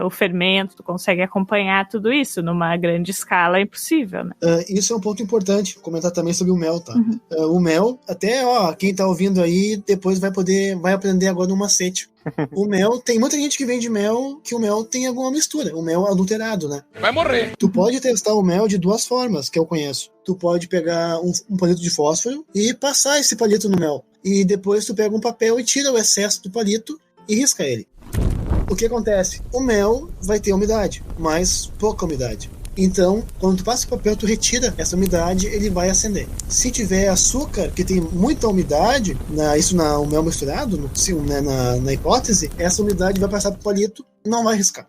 S5: o fermento, tu consegue acompanhar tudo isso numa grande escala, é impossível, né?
S7: Isso é um ponto importante, comentar também sobre o mel, tá? Uhum. O mel, até, quem tá ouvindo aí, depois vai aprender agora um macete. O mel, tem muita gente que vende mel, que o mel tem alguma mistura, o mel adulterado, né?
S10: Vai morrer.
S7: Tu pode testar o mel de 2 formas, que eu conheço. Tu pode pegar um palito de fósforo e passar esse palito no mel. E depois tu pega um papel e tira o excesso do palito e risca ele. O que acontece? O mel vai ter umidade, mas pouca umidade. Então, quando tu passa o papel, tu retira essa umidade, ele vai acender. Se tiver açúcar, que tem muita umidade, o mel misturado, na hipótese, essa umidade vai passar pro palito e não vai riscar.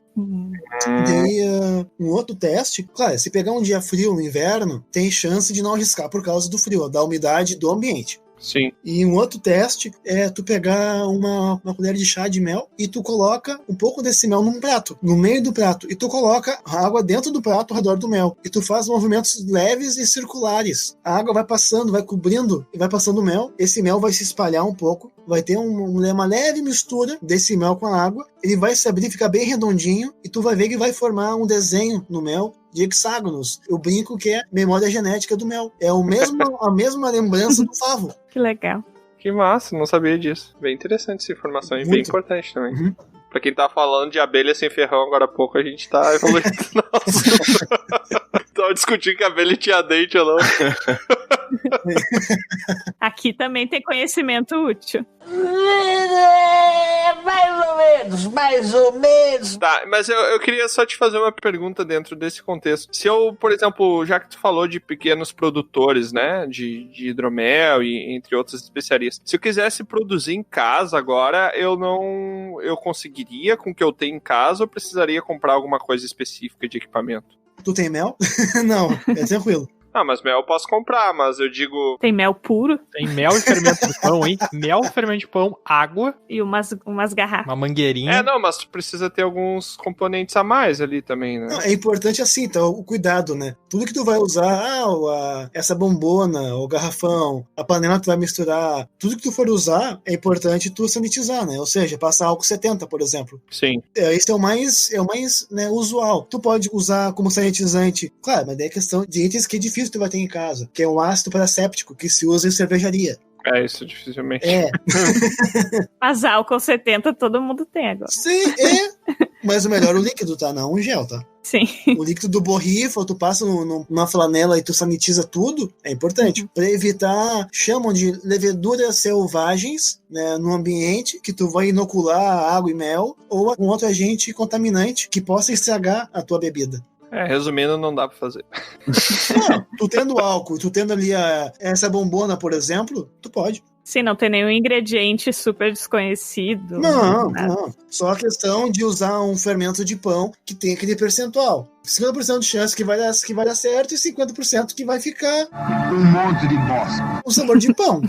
S7: Daí, um outro teste, claro, se pegar um dia frio no inverno, tem chance de não riscar por causa do frio, da umidade do ambiente.
S2: Sim.
S7: E um outro teste é tu pegar uma colher de chá de mel e tu coloca um pouco desse mel num prato, no meio do prato, e tu coloca a água dentro do prato ao redor do mel. E tu faz movimentos leves e circulares. A água vai passando, vai cobrindo e vai passando o mel. Esse mel vai se espalhar um pouco, vai ter uma leve mistura desse mel com a água. Ele vai se abrir, ficar bem redondinho, e tu vai ver que vai formar um desenho no mel de hexágonos. Eu brinco que é memória genética do mel. É a mesma lembrança do favo.
S5: Que legal.
S2: Que massa, não sabia disso. Bem interessante essa informação e bem importante também. Uhum. Pra quem tá falando de abelha sem ferrão agora há pouco, a gente tá evoluindo. Nossa. Tava discutindo que a abelha tinha dente ou não.
S5: Aqui também tem conhecimento útil.
S9: Mais ou menos.
S2: Tá, mas eu queria só te fazer uma pergunta dentro desse contexto. Se eu, por exemplo, já que tu falou de pequenos produtores, né, de hidromel e entre outras especiarias, se eu quisesse produzir em casa agora, eu conseguiria com o que eu tenho em casa ou precisaria comprar alguma coisa específica de equipamento?
S7: Tu tem mel? Não, é tranquilo.
S2: Ah, mas mel eu posso comprar, mas eu digo...
S5: Tem mel puro?
S3: Tem mel e fermento de pão, hein? Mel, fermento de pão, água.
S5: E umas garrafas.
S3: Uma mangueirinha.
S2: Não, mas tu precisa ter alguns componentes a mais ali também, né?
S7: Não, é importante assim, então, o cuidado, né? Tudo que tu vai usar, essa bombona, o garrafão, a panela que tu vai misturar, tudo que tu for usar, é importante tu sanitizar, né? Ou seja, passar álcool 70, por exemplo.
S2: Sim.
S7: Esse é o mais né, usual. Tu pode usar como sanitizante, claro, mas daí é questão de itens que é difícil tu vai ter em casa, que é um ácido paraséptico que se usa em cervejaria.
S2: Isso dificilmente.
S5: Mas álcool 70 todo mundo tem agora.
S7: Sim, mas o melhor é o líquido, tá? Não o gel, tá?
S5: Sim.
S7: O líquido do borrifa, tu passa numa flanela e tu sanitiza tudo, é importante. Pra evitar, chamam de leveduras selvagens, né, no ambiente, que tu vai inocular água e mel, ou algum outro agente contaminante que possa estragar a tua bebida.
S2: Resumindo, não dá pra fazer.
S7: Não, tu tendo álcool, tu tendo ali essa bombona, por exemplo, tu pode.
S5: Sim, não tem nenhum ingrediente super desconhecido.
S7: Não. Só a questão de usar um fermento de pão que tem aquele percentual. 50% de chance que vai dar certo e 50% que vai ficar
S10: Um monte de bosta.
S7: o sabor de pão.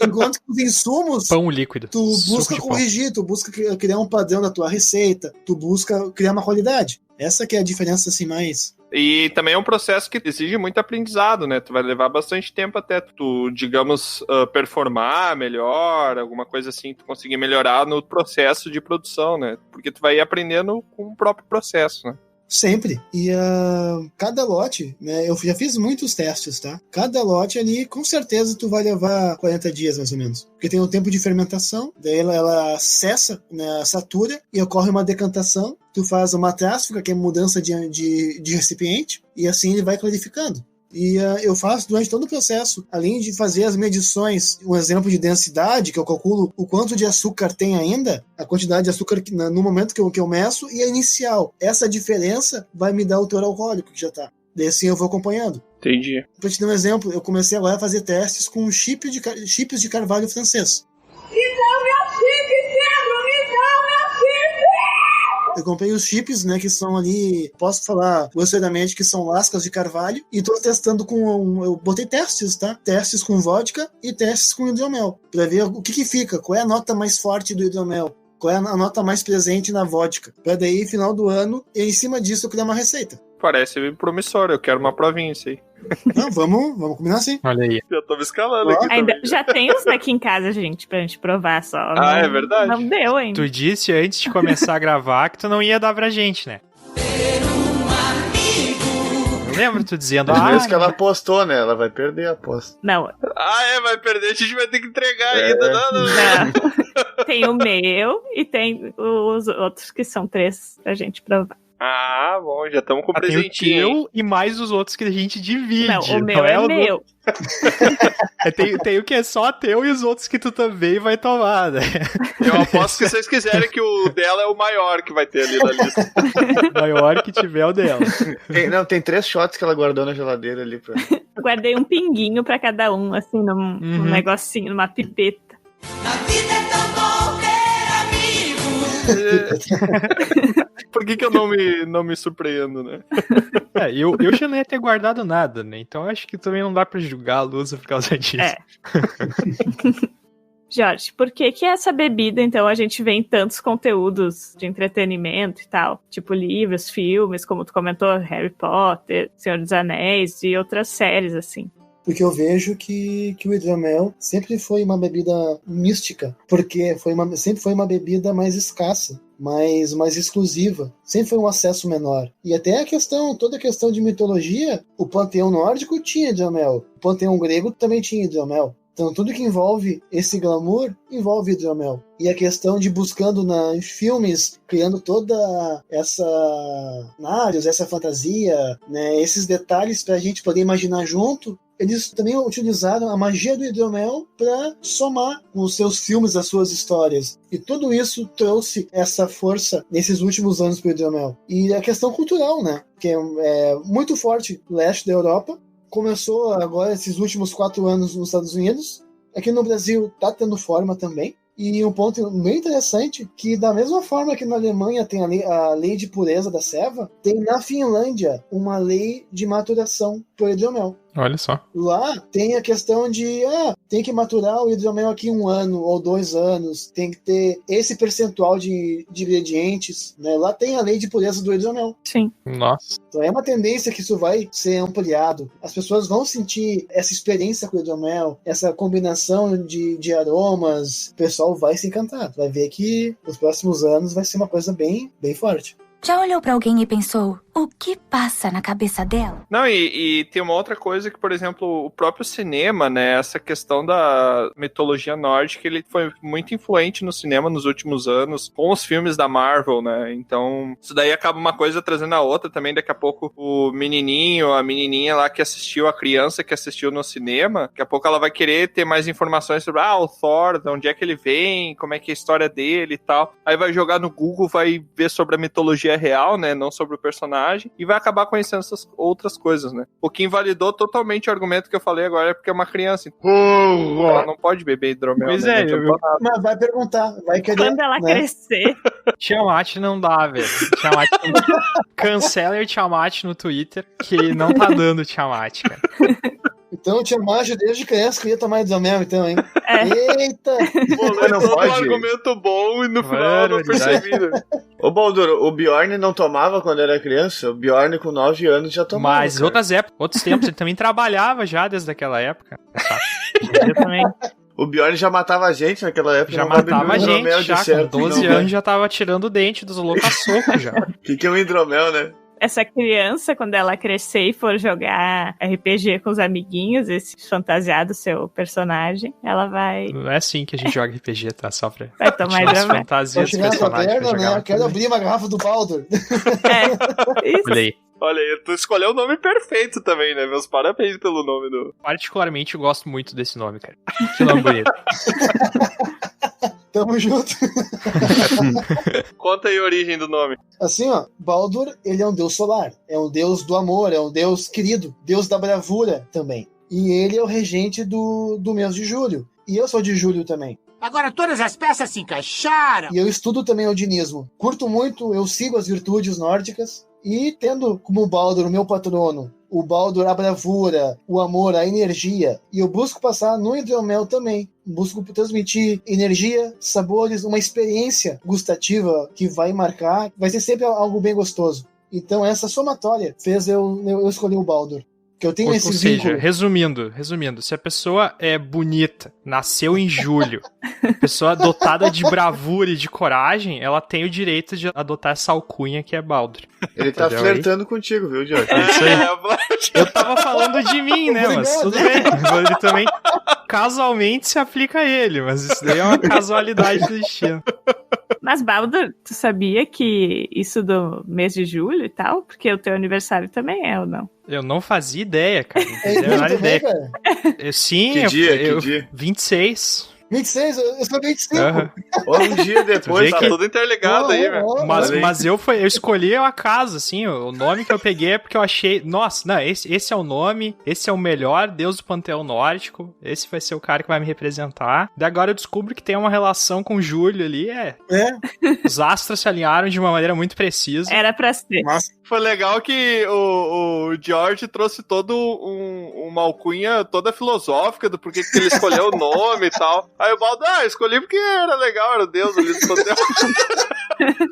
S7: Enquanto que os insumos,
S3: Pão líquido.
S7: tu
S3: Suco
S7: busca
S3: de pão.
S7: corrigir, tu busca criar um padrão da tua receita, tu busca criar uma qualidade. Essa que é a diferença, assim, mais...
S2: E também é um processo que exige muito aprendizado, né? Tu vai levar bastante tempo até tu, digamos, performar melhor, alguma coisa assim, tu conseguir melhorar no processo de produção, né? Porque tu vai ir aprendendo com o próprio processo, né?
S7: Sempre. E cada lote, né? Eu já fiz muitos testes, tá? Cada lote ali, com certeza, tu vai levar 40 dias, mais ou menos. Porque tem um tempo de fermentação, daí ela cessa, né, satura, e ocorre uma decantação. Tu faz uma tráfica, que é mudança de recipiente, e assim ele vai clarificando. E eu faço durante todo o processo, além de fazer as medições, um exemplo de densidade, que eu calculo o quanto de açúcar tem ainda, a quantidade de açúcar no momento que eu meço, e a inicial. Essa diferença vai me dar o teor alcoólico que já tá. Daí assim eu vou acompanhando.
S2: Entendi.
S7: Pra te dar um exemplo, eu comecei agora a fazer testes com chips de carvalho francês. Eu comprei os chips, né, que são ali, posso falar grosseiramente, que são lascas de carvalho, e tô testando eu botei testes, tá? Testes com vodka e testes com hidromel, pra ver o que fica, qual é a nota mais forte do hidromel, qual é a nota mais presente na vodka, pra daí, final do ano, e em cima disso eu criar uma receita.
S2: Parece promissor, eu quero uma provinha isso aí.
S7: Não, vamos combinar assim.
S3: Olha aí.
S2: Já tô me escalando aqui
S5: Ainda,
S2: também.
S5: já tem uns aqui em casa, gente, pra gente provar só.
S2: Ah, é verdade?
S5: Não deu ainda.
S3: Tu disse antes de começar a gravar que tu não ia dar pra gente, né? Eu lembro tu dizendo,
S4: Mas que ela apostou, né? Ela vai perder a aposta.
S5: Não,
S2: Vai perder, a gente vai ter que entregar ainda. Não.
S5: tem o meu e tem os outros que são 3 pra gente provar.
S2: Ah, bom, já estamos com
S3: tem o
S2: presentinho.
S3: teu e mais os outros que a gente divide.
S5: Não, o meu é
S3: o do-
S5: meu.
S3: Tem o que é só teu e os outros que tu também vai tomar, né?
S2: Eu aposto que vocês quiserem que o dela é o maior que vai ter ali na lista.
S3: O maior que tiver é o dela.
S4: Tem 3 shots que ela guardou na geladeira ali.
S5: Guardei um pinguinho pra cada um, assim, num negocinho, numa pipeta.
S2: Por que eu não me surpreendo, né?
S3: Eu já não ia ter guardado nada, né? Então eu acho que também não dá pra julgar a Lusa por causa disso.
S5: É. Jorge, por que essa bebida, então, a gente vê em tantos conteúdos de entretenimento e tal? Tipo livros, filmes, como tu comentou, Harry Potter, Senhor dos Anéis e outras séries, assim.
S7: Porque eu vejo que o hidromel sempre foi uma bebida mística, porque sempre foi uma bebida mais escassa, mais exclusiva, sempre foi um acesso menor. E até toda a questão de mitologia, o panteão nórdico tinha hidromel, o panteão grego também tinha hidromel. Então tudo que envolve esse glamour, envolve hidromel. E a questão de buscando nos filmes, criando toda essa fantasia, né, esses detalhes pra gente poder imaginar junto, eles também utilizaram a magia do hidromel para somar com os seus filmes, as suas histórias. E tudo isso trouxe essa força nesses últimos anos para o hidromel. E a questão cultural, né? Que é muito forte no leste da Europa. Começou agora esses últimos 4 anos nos Estados Unidos. Aqui no Brasil está tendo forma também. E um ponto bem interessante, que da mesma forma que na Alemanha tem a lei de pureza da ceva, tem na Finlândia uma lei de maturação por hidromel.
S3: Olha só.
S7: Lá tem a questão de tem que maturar o hidromel aqui 1 ano ou 2 anos, tem que ter esse percentual de ingredientes, né? Lá tem a lei de pureza do hidromel.
S5: Sim.
S3: Nossa.
S7: Então é uma tendência que isso vai ser ampliado. As pessoas vão sentir essa experiência com o hidromel, essa combinação de aromas. O pessoal vai se encantar. Vai ver que nos próximos anos vai ser uma coisa bem, bem forte.
S11: Já olhou pra alguém e pensou, o que passa na cabeça dela?
S2: Não, e tem uma outra coisa que, por exemplo, o próprio cinema, né, essa questão da mitologia nórdica, ele foi muito influente no cinema nos últimos anos, com os filmes da Marvel, né, então isso daí acaba uma coisa trazendo a outra também, daqui a pouco o menininho, a menininha lá que assistiu, a criança que assistiu no cinema, daqui a pouco ela vai querer ter mais informações sobre, o Thor, de onde é que ele vem, como é que é a história dele e tal, aí vai jogar no Google, vai ver sobre a mitologia mitologia real, né? Não sobre o personagem. E vai acabar conhecendo essas outras coisas, né? O que invalidou totalmente o argumento que eu falei agora é porque é uma criança. Então ela não pode beber hidromel.
S3: Pois
S2: né?
S7: Mas vai perguntar, vai querer.
S5: Quando ela crescer.
S3: Tiamat não dá, velho. Tiamat não dá. Cancela o Tiamat no Twitter, que não tá dando Tiamat, cara.
S7: Então o Tiamat desde criança queria tomar hidromel, então, hein? Eita!
S4: Pô, não
S2: todo
S4: pode.
S2: um argumento bom e no final eu não percebi. Né?
S4: Ô, Baldur, o Bjorn não tomava quando era criança? O Bjorn com 9 anos já tomava.
S3: Mas outras épocas, outros tempos, ele também trabalhava já desde aquela época. Ele também
S4: O Bjorn já matava a gente naquela época.
S3: já matava a gente, já com 12 anos já tava tirando o dente dos loucos a soco já.
S4: O que é um hidromel, né?
S5: Essa criança, quando ela crescer e for jogar RPG com os amiguinhos, esse fantasiado seu personagem, ela vai...
S3: Não é assim que a gente joga RPG, tá? Só pra
S5: Vai tomar
S3: tirar as
S5: hidromel.
S3: fantasias dos
S7: chegar na
S3: personagens pra
S7: taverna,
S3: jogar.
S7: né? Quero abrir uma garrafa do Baldur.
S5: Isso.
S3: Olha aí.
S2: Olha aí, tu escolheu o nome perfeito também, né? Meus parabéns pelo nome do...
S3: Particularmente, eu gosto muito desse nome, cara. Que nome bonito.
S7: Tamo junto.
S2: Conta aí a origem do nome.
S7: Assim, ó, Baldur, ele é um deus solar. É um deus do amor, é um deus querido. Deus da bravura também. E ele é o regente do mês de julho. E eu sou de julho também.
S10: Agora todas as peças se encaixaram.
S7: E eu estudo também odinismo. Curto muito, eu sigo as virtudes nórdicas. E tendo como Baldur o meu patrono, o Baldur a bravura, o amor, a energia, e eu busco passar no hidromel também. Busco transmitir energia, sabores, uma experiência gustativa que vai marcar, vai ser sempre algo bem gostoso. Então essa somatória fez eu escolher o Baldur. Que eu tenho esse
S3: seja,
S7: vínculo.
S3: resumindo, se a pessoa é bonita, nasceu em julho, pessoa dotada de bravura e de coragem, ela tem o direito de adotar essa alcunha que é Baldur.
S4: Ele tá
S3: Entendeu
S4: flertando contigo, viu, Jorge?
S3: É isso aí. Eu tava falando de mim, né, mas tudo bem. Ele também casualmente se aplica a ele, mas isso daí é uma casualidade do destino.
S5: Mas, Baldur, tu sabia que isso do mês de julho e tal? Porque o teu aniversário também é, ou não?
S3: Eu não fazia ideia, cara. Não
S7: É
S3: fazia a menor
S7: também,
S3: ideia.
S7: cara.
S3: Sim,
S4: Que dia?
S3: 26.
S7: 26, eu sou 25.
S3: Aham.
S4: Ou um dia depois,
S2: Tá tudo interligado aí, velho.
S3: Mas eu escolhi ao acaso, assim, o nome que eu peguei é porque eu achei, nossa, não, esse é o nome, esse é o melhor deus do panteão nórdico, esse vai ser o cara que vai me representar. Daí agora eu descubro que tem uma relação com Júlio ali, os astros se alinharam de uma maneira muito precisa.
S5: Era pra ser.
S7: Massa.
S2: Foi legal que o George trouxe uma alcunha toda filosófica do porquê que ele escolheu o nome e tal. Aí o Baldur, escolhi porque era legal, era o deus ali do panteão.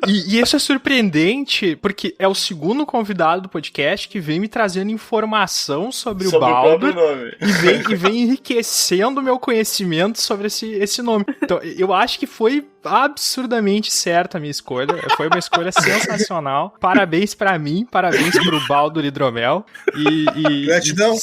S3: E isso é surpreendente, porque é o segundo convidado do podcast que vem me trazendo informação sobre o Baldur e vem enriquecendo o meu conhecimento sobre esse nome. Então, eu acho que foi absurdamente certa a minha escolha. Foi uma escolha sensacional. Parabéns pra mim, parabéns pro Baldur Hidromel.
S7: Gratidão.
S3: E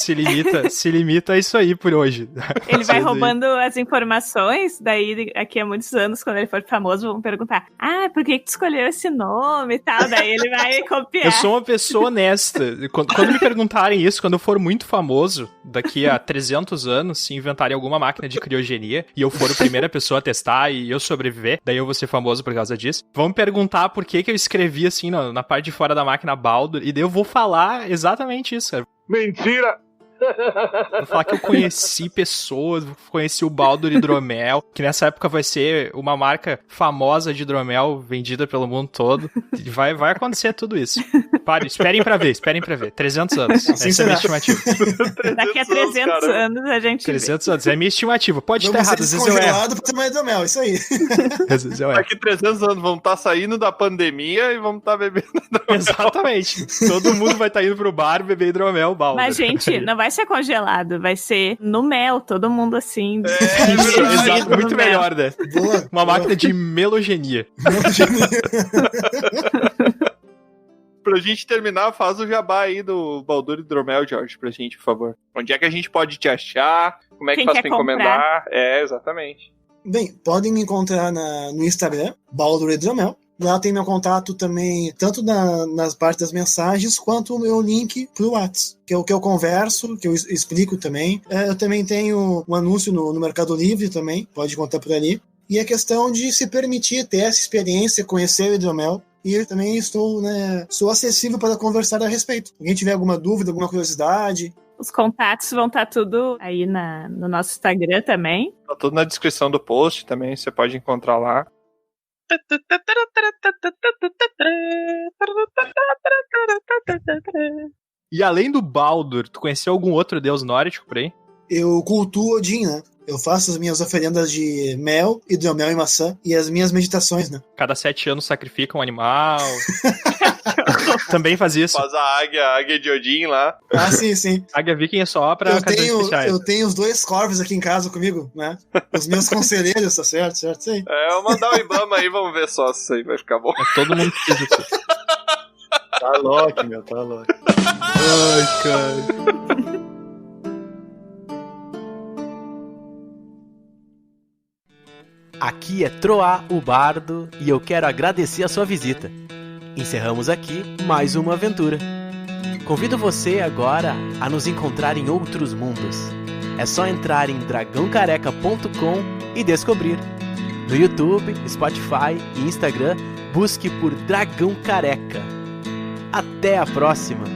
S3: se limita a isso aí por hoje.
S5: Ele vai roubando as informações, daí daqui a muitos anos, quando ele for famoso, vão perguntar: por que tu escolheu esse nome e tal? Daí ele vai copiar.
S3: Eu sou uma pessoa honesta. Quando me perguntarem isso, quando eu for muito famoso, daqui a 300 anos, se inventarem alguma máquina de criogenia e eu for a primeira pessoa a testar e eu sobreviver, daí eu vou ser famoso por causa disso, vão me perguntar por que eu escrevi assim na parte de fora da máquina Baldur, e daí eu vou falar exatamente isso, cara.
S2: Mentira!
S3: Vou falar que eu conheci pessoas, conheci o Baldur Hidromel, que nessa época vai ser uma marca famosa de hidromel vendida pelo mundo todo. Vai acontecer tudo isso. Esperem pra ver. 300 anos. Essa é a minha estimativa.
S5: Daqui a 300 anos a gente
S3: 300 anos, é a minha estimativa. Pode estar
S7: Vamos
S3: errado,
S7: ser
S3: às vezes eu erro.
S7: descongelado pra tomar hidromel, isso aí.
S3: Às vezes eu erro.
S2: Daqui 300 anos vamos estar saindo da pandemia e vamos estar bebendo hidromel.
S3: Exatamente. Todo mundo vai estar indo pro bar beber hidromel, Baldur.
S5: Mas, gente, não vai ser congelado, vai ser no mel, todo mundo assim.
S3: Exato, muito
S5: mel.
S3: melhor, né?
S7: Boa.
S3: Uma máquina de melogenia.
S2: Pra gente terminar, faz o jabá aí do Baldur Hidromel, George, pra gente, por favor. Onde é que a gente pode te achar? Como é que
S5: Quem
S2: faz
S5: quer
S2: pra encomendar? Exatamente.
S7: Bem, podem me encontrar no Instagram, Baldur Hidromel. Lá tem meu contato também, tanto nas partes das mensagens, quanto o meu link pro WhatsApp, que é o que eu converso, que eu explico também. Eu também tenho um anúncio no Mercado Livre também, pode contar por ali. E a questão de se permitir ter essa experiência, conhecer o hidromel. e eu também sou acessível para conversar a respeito. Se alguém tiver alguma dúvida, alguma curiosidade...
S5: Os contatos vão estar tudo aí no nosso Instagram também.
S2: Tá tudo na descrição do post também, você pode encontrar lá.
S3: E além do Baldur, tu conheceu algum outro deus nórdico por aí?
S7: Eu cultuo Odin, né? Eu faço as minhas oferendas de mel, hidromel e maçã, e as minhas meditações, né?
S3: Cada 7 anos sacrifica um animal. Também faz isso.
S2: Faz a águia de Odin lá.
S7: Ah, sim.
S3: Águia Viking é só pra ocasiões especiais.
S7: Eu tenho os 2 corvos aqui em casa comigo, né? Os meus conselheiros, tá certo, sim.
S2: Eu vou mandar o Ibama aí, vamos ver só se isso aí vai ficar bom.
S3: Todo mundo precisa disso.
S4: Tá louco, meu, tá louco.
S3: Ai, cara.
S1: Aqui é Troá, o Bardo, e eu quero agradecer a sua visita. Encerramos aqui mais uma aventura. Convido você agora a nos encontrar em outros mundos. É só entrar em dragãocareca.com e descobrir. No YouTube, Spotify e Instagram, busque por Dragão Careca. Até a próxima!